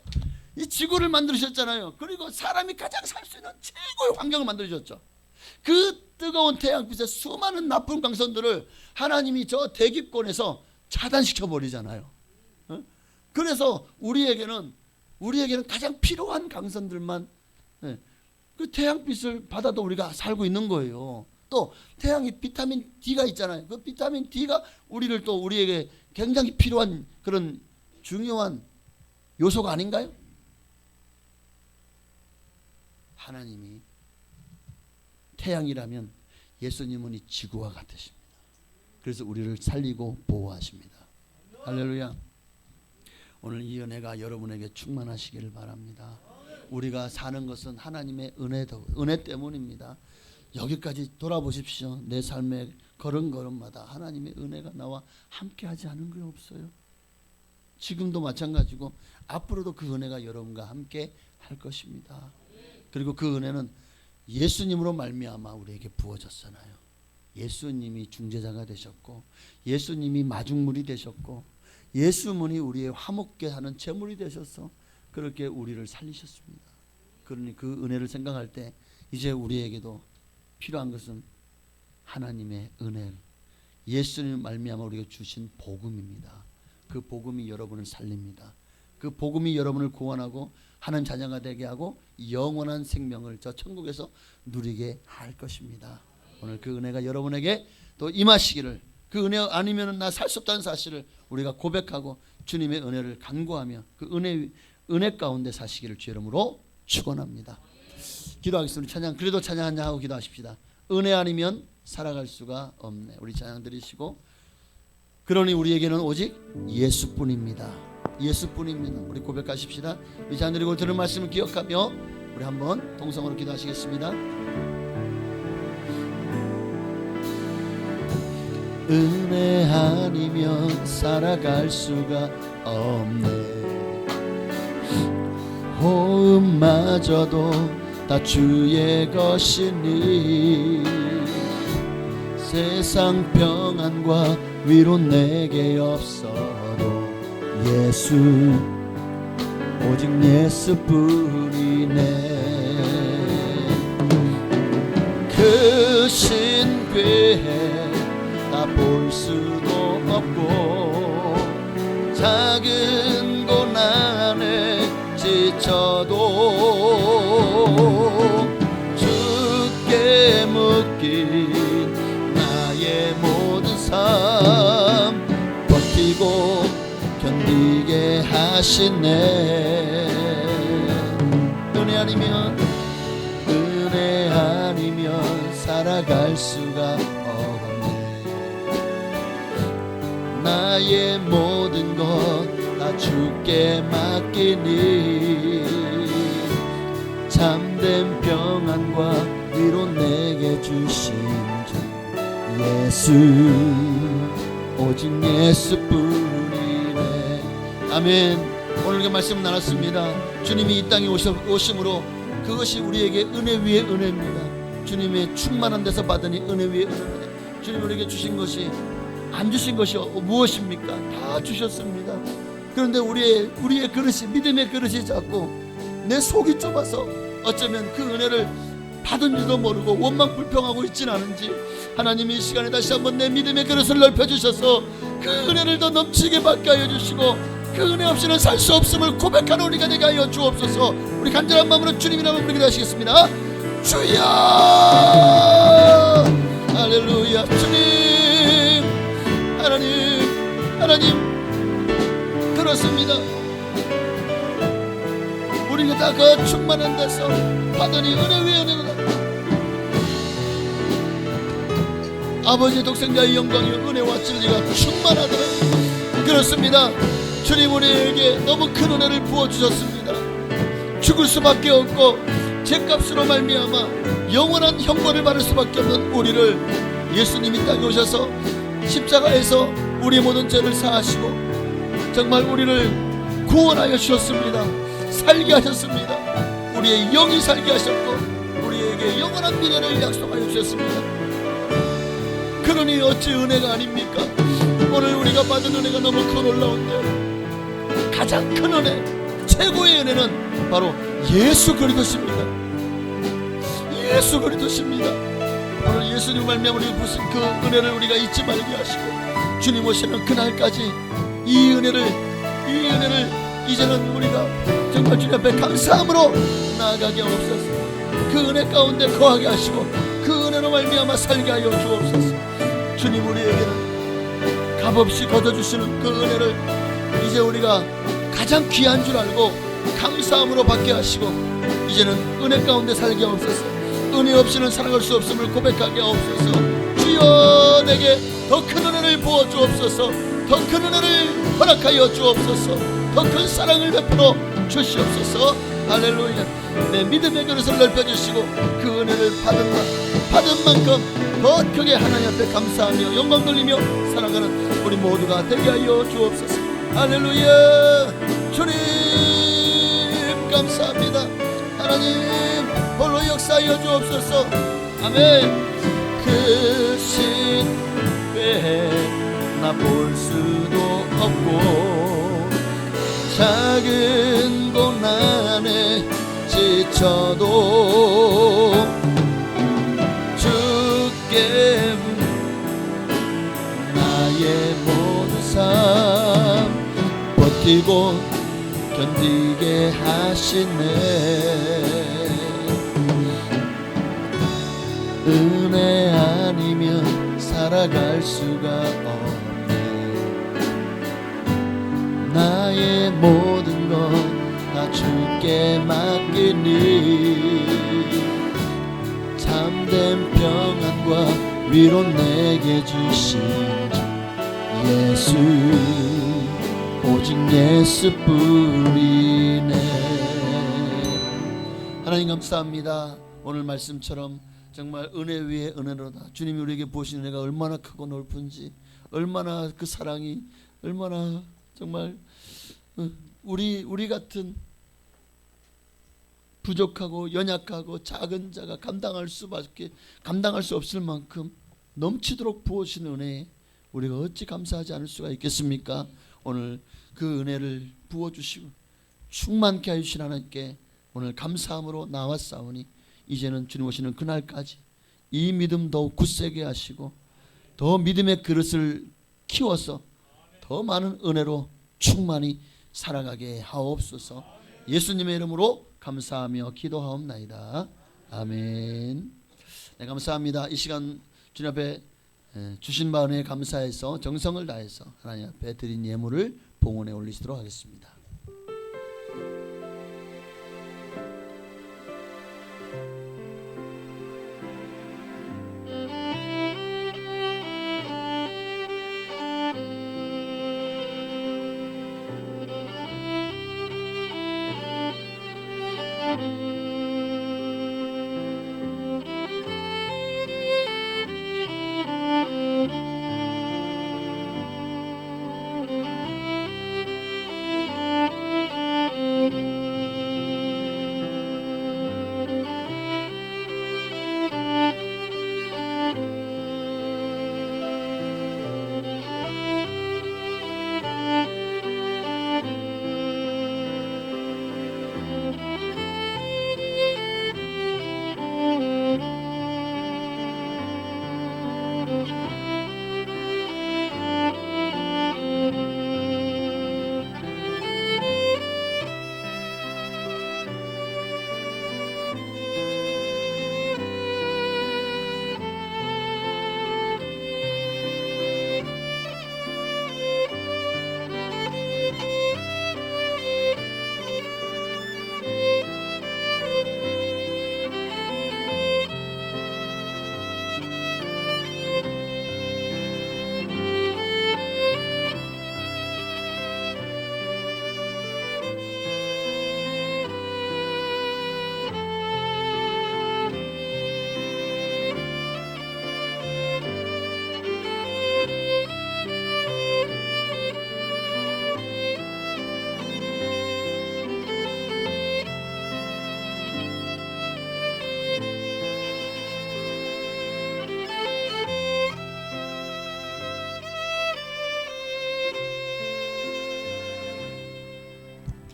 이 지구를 만드셨잖아요. 그리고 사람이 가장 살 수 있는 최고의 환경을 만들어줬죠. 그 뜨거운 태양빛에 수많은 나쁜 광선들을 하나님이 저 대기권에서 차단시켜 버리잖아요. 그래서 우리에게는 가장 필요한 강선들만, 그 태양빛을 받아도 우리가 살고 있는 거예요. 또 태양이 비타민 D가 있잖아요. 그 비타민 D가 우리에게 굉장히 필요한 그런 중요한 요소가 아닌가요? 하나님이 태양이라면 예수님은 이 지구와 같으십니다. 그래서 우리를 살리고 보호하십니다. 할렐루야. 오늘 이 은혜가 여러분에게 충만하시기를 바랍니다. 우리가 사는 것은 하나님의 은혜 때문입니다. 여기까지 돌아보십시오. 내 삶의 걸음걸음마다 하나님의 은혜가 나와 함께하지 않은 게 없어요. 지금도 마찬가지고 앞으로도 그 은혜가 여러분과 함께 할 것입니다. 그리고 그 은혜는 예수님으로 말미암아 우리에게 부어졌잖아요. 예수님이 중재자가 되셨고, 예수님이 마중물이 되셨고, 예수님이 우리의 화목게 하는 제물이 되셔서 그렇게 우리를 살리셨습니다. 그러니 그 은혜를 생각할 때 이제 우리에게도 필요한 것은 하나님의 은혜, 예수님 말미암아 우리가 주신 복음입니다. 그 복음이 여러분을 살립니다. 그 복음이 여러분을 구원하고 하나님 자녀가 되게 하고 영원한 생명을 저 천국에서 누리게 할 것입니다. 오늘 그 은혜가 여러분에게 또 임하시기를, 그 은혜 아니면 나 살 수 없다는 사실을 우리가 고백하고 주님의 은혜를 간구하며 그 은혜 가운데 사시기를 주 이름으로 축원합니다. 기도하겠습니다. 그래도 찬양 한장 하고 기도하십시다. 은혜 아니면 살아갈 수가 없네. 우리 찬양 드리시고, 그러니 우리에게는 오직 예수뿐입니다. 예수뿐입니다. 우리 고백하십시다. 이 찬양 드리고 들은 말씀을 기억하며 우리 한번 동성으로 기도하시겠습니다. 은혜 아니면 살아갈 수가 없네. 호흡마저도 다 주의 것이니 세상 평안과 위로 내게 없어도 예수, 오직 예수뿐이네. 그 신궤 다 볼 수도 없고 작은 고난에 지쳐도 주께 묶인 나의 모든 삶 버티고 견디게 하시네. 은혜 아니면 살아갈 수가 없네. 나의 모든 것 다 주께 맡기니 참된 평안과 위로 내게 주신 주 예수, 오직 예수뿐이네. 아멘. 오늘 그 말씀 나눴습니다. 주님이 이 땅에 오심으로 그것이 우리에게 은혜 위에 은혜입니다. 주님의 충만한 데서 받으니 은혜 위에 은혜. 주님 우리에게 주신 것이, 안 주신 것이 무엇입니까? 다 주셨습니다. 그런데 우리의 그릇이, 믿음의 그릇이 자꾸 내 속이 좁아서 어쩌면 그 은혜를 받은지도 모르고 원망 불평하고 있진 않은지 하나님이 이 시간에 다시 한번 내 믿음의 그릇을 넓혀주셔서 그 은혜를 더 넘치게 받게 하여 주시고 그 은혜 없이는 살 수 없음을 고백하는 우리가 되게 하여 주옵소서. 우리 간절한 마음으로 주님 이름으로 부르게 하시겠습니다. 주여 할렐루야. 주님 하나님 그렇습니다. 우리가 다 그 충만한 데서 받으니 은혜 위에 은혜가 아버지의 독생자의 영광이요 은혜와 진리가 충만하더라. 그렇습니다. 주님 우리에게 너무 큰 은혜를 부어주셨습니다. 죽을 수밖에 없고 죄값으로 말미암아 영원한 형벌을 받을 수밖에 없는 우리를 예수님이 땅에 오셔서 십자가에서 우리 모든 죄를 사하시고 정말 우리를 구원하여 주셨습니다. 살게 하셨습니다. 우리의 영이 살게 하셨고 우리에게 영원한 미래를 약속하여 주셨습니다. 그러니 어찌 은혜가 아닙니까? 오늘 우리가 받은 은혜가 너무 큰 놀라운데 가장 큰 은혜, 최고의 은혜는 바로 예수 그리스도십니다. 예수 그리스도십니다. 오늘 예수님 말미암아 우리 부신 그 은혜를 우리가 잊지 말게 하시고 주님 오시는 그날까지 이 은혜를 이제는 우리가 정말 주님 앞에 감사함으로 나아가게 하옵소서. 그 은혜 가운데 거하게 하시고 그 은혜로 말미암아 살게 하여 주옵소서. 주님 우리에게는 값없이 거둬주시는 그 은혜를 이제 우리가 가장 귀한 줄 알고 감사함으로 받게 하시고 이제는 은혜 가운데 살게 하옵소서. 은혜 없이는 살아갈 수 없음을 고백하게 하옵소서. 주여 내게 더 큰 은혜를 부어 주옵소서. 더 큰 은혜를 허락하여 주옵소서. 더 큰 사랑을 베풀어 주시옵소서. 할렐루야. 내 믿음의 그릇을 넓혀주시고 그 은혜를 받은 만큼 더 크게 하나님 앞에 감사하며 영광 돌리며 살아가는 우리 모두가 되게 하여 주옵소서. 할렐루야. 주님 감사합니다. 하나님 홀로 역사하여 주옵소서. 아멘. 그 신뢰 나 볼 수도 없고 작은 고난에 지쳐도 주께 나의 모든 삶 버티고 견디게 하시네. 은혜 아니면 살아갈 수가 없네. 나의 모든 것 다 주께 맡기니 참된 평안과 위로 내게 주신 예수 오직 예수뿐이네. 하나님 감사합니다. 오늘 말씀처럼 정말 은혜 위에 은혜로다. 주님이 우리에게 보신 은혜가 얼마나 크고 넓은지, 얼마나 그 사랑이 얼마나 정말 우리 같은 부족하고 연약하고 작은 자가 감당할 수 없을 만큼 넘치도록 부어주신 은혜에 우리가 어찌 감사하지 않을 수가 있겠습니까? 오늘 그 은혜를 부어주시고 충만케 하시는 하나님께 오늘 감사함으로 나왔사오니 이제는 주님 오시는 그날까지 이 믿음 더욱 굳세게 하시고 더 믿음의 그릇을 키워서 더 많은 은혜로 충만히 살아가게 하옵소서. 예수님의 이름으로 감사하며 기도하옵나이다. 아멘. 네, 감사합니다. 이 시간 주님 앞에 주신 바 은혜에 감사해서 정성을 다해서 하나님 앞에 드린 예물을 봉헌에 올리시도록 하겠습니다.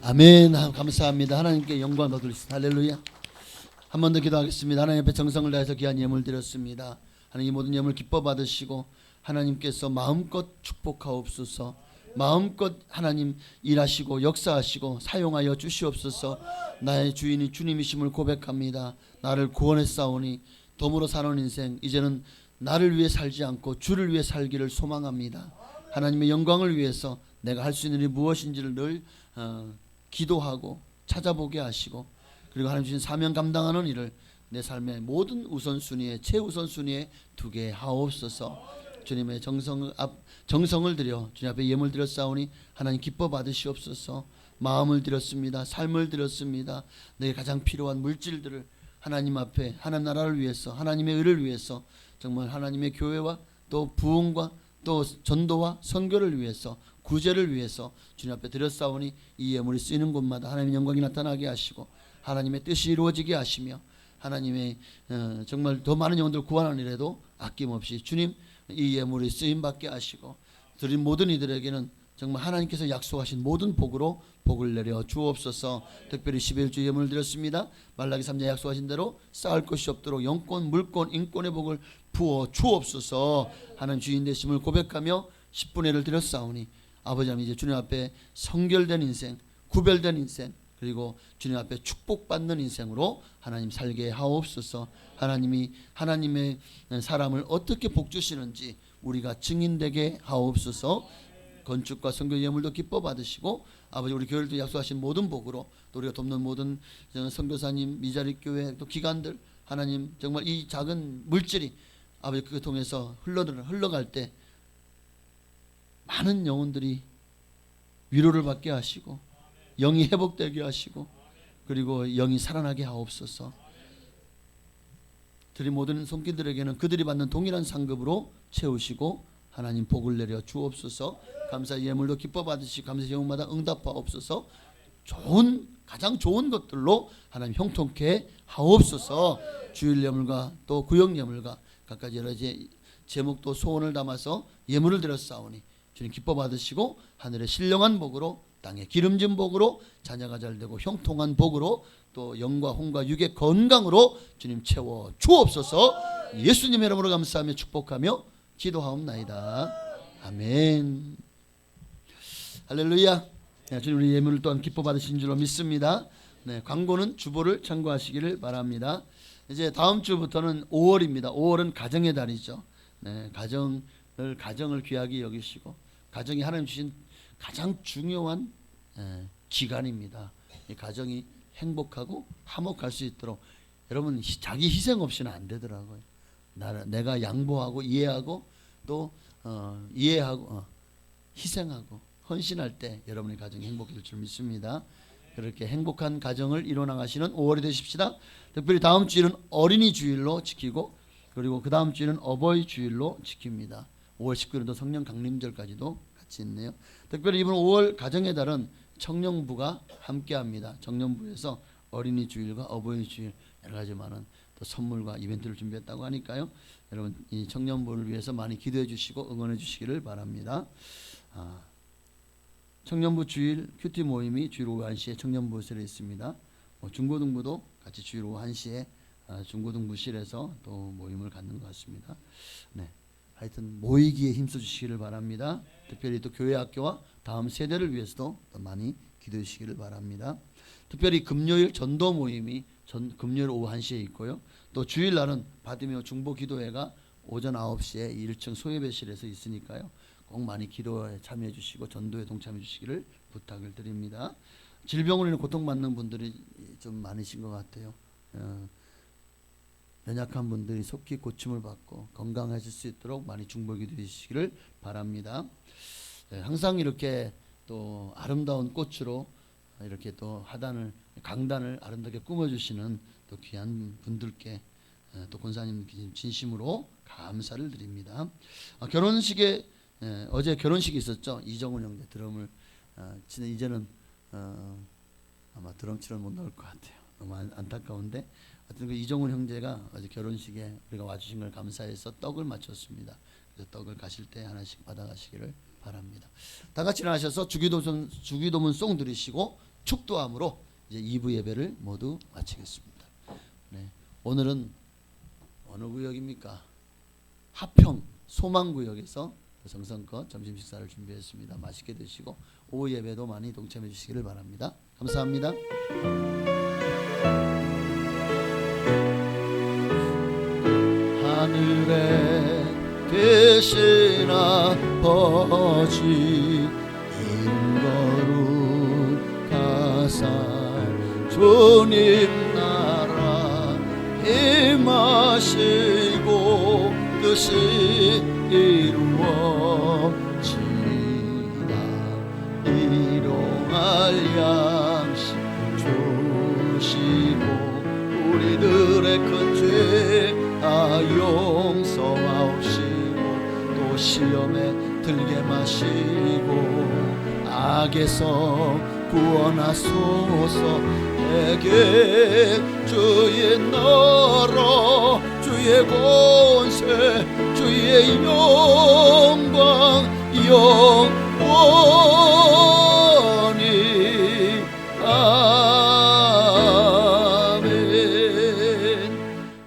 아멘. 감사합니다. 하나님께 영광 받으시다. 할렐루야. 한 번 더 기도하겠습니다. 하나님 앞에 정성을 다해서 귀한 예물 드렸습니다. 하나님 이 모든 예물 기뻐 받으시고 하나님께서 마음껏 축복하옵소서. 마음껏 하나님 일하시고 역사하시고 사용하여 주시옵소서. 나의 주인이 주님이심을 고백합니다. 나를 구원했사오니 덤으로 사는 인생 이제는 나를 위해 살지 않고 주를 위해 살기를 소망합니다. 하나님의 영광을 위해서 내가 할 수 있는 일이 무엇인지를 늘 기도하고 찾아보게 하시고 그리고 하나님 주신 사명 감당하는 일을 내 삶의 모든 우선순위에 최우선순위에 두게 하옵소서. 주님의 정성을 들여 주님 앞에 예물 드렸사오니 하나님 기뻐 받으시옵소서. 마음을 드렸습니다. 삶을 드렸습니다. 내게 가장 필요한 물질들을 하나님 앞에 하나님 나라를 위해서 하나님의 의를 위해서 정말 하나님의 교회와 또 부흥과 또 전도와 선교를 위해서 구제를 위해서 주님 앞에 드렸사오니 이 예물이 쓰이는 곳마다 하나님의 영광이 나타나게 하시고 하나님의 뜻이 이루어지게 하시며 하나님의 정말 더 많은 영혼들 구하는 일에도 아낌없이 주님 이 예물이 쓰임받게 하시고 드린 모든 이들에게는 정말 하나님께서 약속하신 모든 복으로 복을 내려 주옵소서. 특별히 11주 예물을 드렸습니다. 말라기 3장 약속하신 대로 쌓을 것이 없도록 영권 물권 인권의 복을 부어 주옵소서. 하나님 주인 되심을 고백하며 10분의 1을 드렸사오니 아버지 하나님 이제 주님 앞에 성결된 인생 구별된 인생 그리고 주님 앞에 축복받는 인생으로 하나님 살게 하옵소서. 하나님이 하나님의 사람을 어떻게 복주시는지 우리가 증인되게 하옵소서. 건축과 선교 예물도 기뻐 받으시고 아버지 우리 교회도 약속하신 모든 복으로 또 우리가 돕는 모든 선교사님 미자리 교회 또 기관들 하나님 정말 이 작은 물질이 아버지 그걸 통해서 흘러갈 때 많은 영혼들이 위로를 받게 하시고 영이 회복되게 하시고 그리고 영이 살아나게 하옵소서. 드린 모든 손길들에게는 그들이 받는 동일한 상급으로 채우시고 하나님 복을 내려 주옵소서. 감사 예물도 기뻐 받으시고 감사 제목마다 응답하옵소서. 가장 좋은 것들로 하나님 형통케 하옵소서. 주일 예물과 또 구역 예물과 각가지 여러 제목도 소원을 담아서 예물을 드렸사오니 주님 기뻐 받으시고 하늘의 신령한 복으로 땅의 기름진 복으로 자녀가 잘되고 형통한 복으로 또 영과 혼과 육의 건강으로 주님 채워 주옵소서. 예수님의 이름으로 감사하며 축복하며 기도하옵나이다. 아멘. 할렐루야. 네, 주님 우리 예물을 또한 기뻐 받으신 줄로 믿습니다. 네, 광고는 주보를 참고하시기를 바랍니다. 이제 다음 주부터는 5월입니다. 5월은 가정의 달이죠. 네, 가정을 귀하게 여기시고 가정이 하나님 주신 가장 중요한 기간입니다. 이 가정이 행복하고 화목할 수 있도록 여러분 자기 희생 없이는 안 되더라고요. 내가 양보하고 이해하고 또 희생하고 헌신할 때 여러분의 가정이 행복해질 줄 믿습니다. 그렇게 행복한 가정을 이뤄나가시는 5월이 되십시다. 특별히 다음 주일은 어린이 주일로 지키고 그리고 그 다음 주일은 어버이 주일로 지킵니다. 5월 19일도 성령 강림절까지도 같이 있네요. 특별히 이번 5월 가정의 달은 청년부가 함께합니다. 청년부에서 어린이 주일과 어버이 주일 여러 가지 많은 또 선물과 이벤트를 준비했다고 하니까요. 여러분 이 청년부를 위해서 많이 기도해 주시고 응원해 주시기를 바랍니다. 청년부 주일 큐티 모임이 주일 오후 1시에 청년부실에 있습니다. 중고등부도 같이 주일 오후 1시에 중고등부실에서 또 모임을 갖는 것 같습니다. 네, 하여튼 모이기에 힘써 주시기를 바랍니다. 특별히 또 교회 학교와 다음 세대를 위해서도 또 많이 기도해 주시기를 바랍니다. 특별히 금요일 전도 모임이 금요일 오후 1시에 있고요. 또 주일날은 바디메오 중보기도회가 오전 9시에 1층 소예배실에서 있으니까요. 꼭 많이 기도에 참여해 주시고 전도에 동참해 주시기를 부탁을 드립니다. 질병으로 인해 고통받는 분들이 좀 많으신 것 같아요. 연약한 분들이 속히 고침을 받고 건강하실 수 있도록 많이 중보기도해 주시기를 바랍니다. 항상 이렇게 또 아름다운 꽃으로 이렇게 또 강단을 아름답게 꾸며주시는 또 귀한 분들께 또 권사님 진심으로 감사를 드립니다. 결혼식에 어제 결혼식이 있었죠. 이정훈 형제 드럼을 치는 이제는 아마 드럼 치러 못 나올 것 같아요. 너무 안타까운데 하여튼 그 이정훈 형제가 어제 결혼식에 우리가 와주신 걸 감사해서 떡을 마쳤습니다. 그래서 떡을 가실 때 하나씩 받아가시기를 바랍니다. 다 같이 일어나셔서 주기도문 송 들으시고 축도함으로 이제 2부 예배를 모두 마치겠습니다. 네. 오늘은 어느 구역입니까? 하평 소망구역에서 정성껏 점심 식사를 준비했습니다. 맛있게 드시고 오후 예배도 많이 동참해 주시기를 바랍니다. 감사합니다. 하늘에 계신 아버지 인거룩하사 주님 나라 임하시고 뜻이 이루어지다 일용할 양식 주시고 우리들의 큰 죄 다 용서하옵시고 또 시험에 들게 마시고 악에서 구원하소서 내게 주의 나라 주의 권세 주의 영광 영원히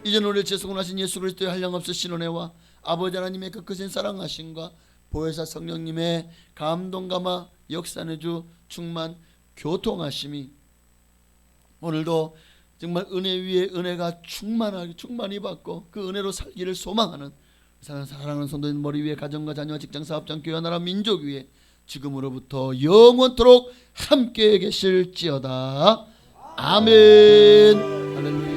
이제는 우리를 죄송하신 예수 그리스도의 한량없으신 은혜와 아버지 하나님의 그 크신 사랑하심과 보혜사 성령님의 감동 감화 역사의 주 충만 교통하심이 오늘도 정말 은혜 위에 은혜가 충만히 받고 그 은혜로 살기를 소망하는 사랑하는 성도님 머리 위에 가정과 자녀 직장 사업장 교회 나라 민족 위에 지금으로부터 영원토록 함께 계실지어다. 아멘. 할렐루야.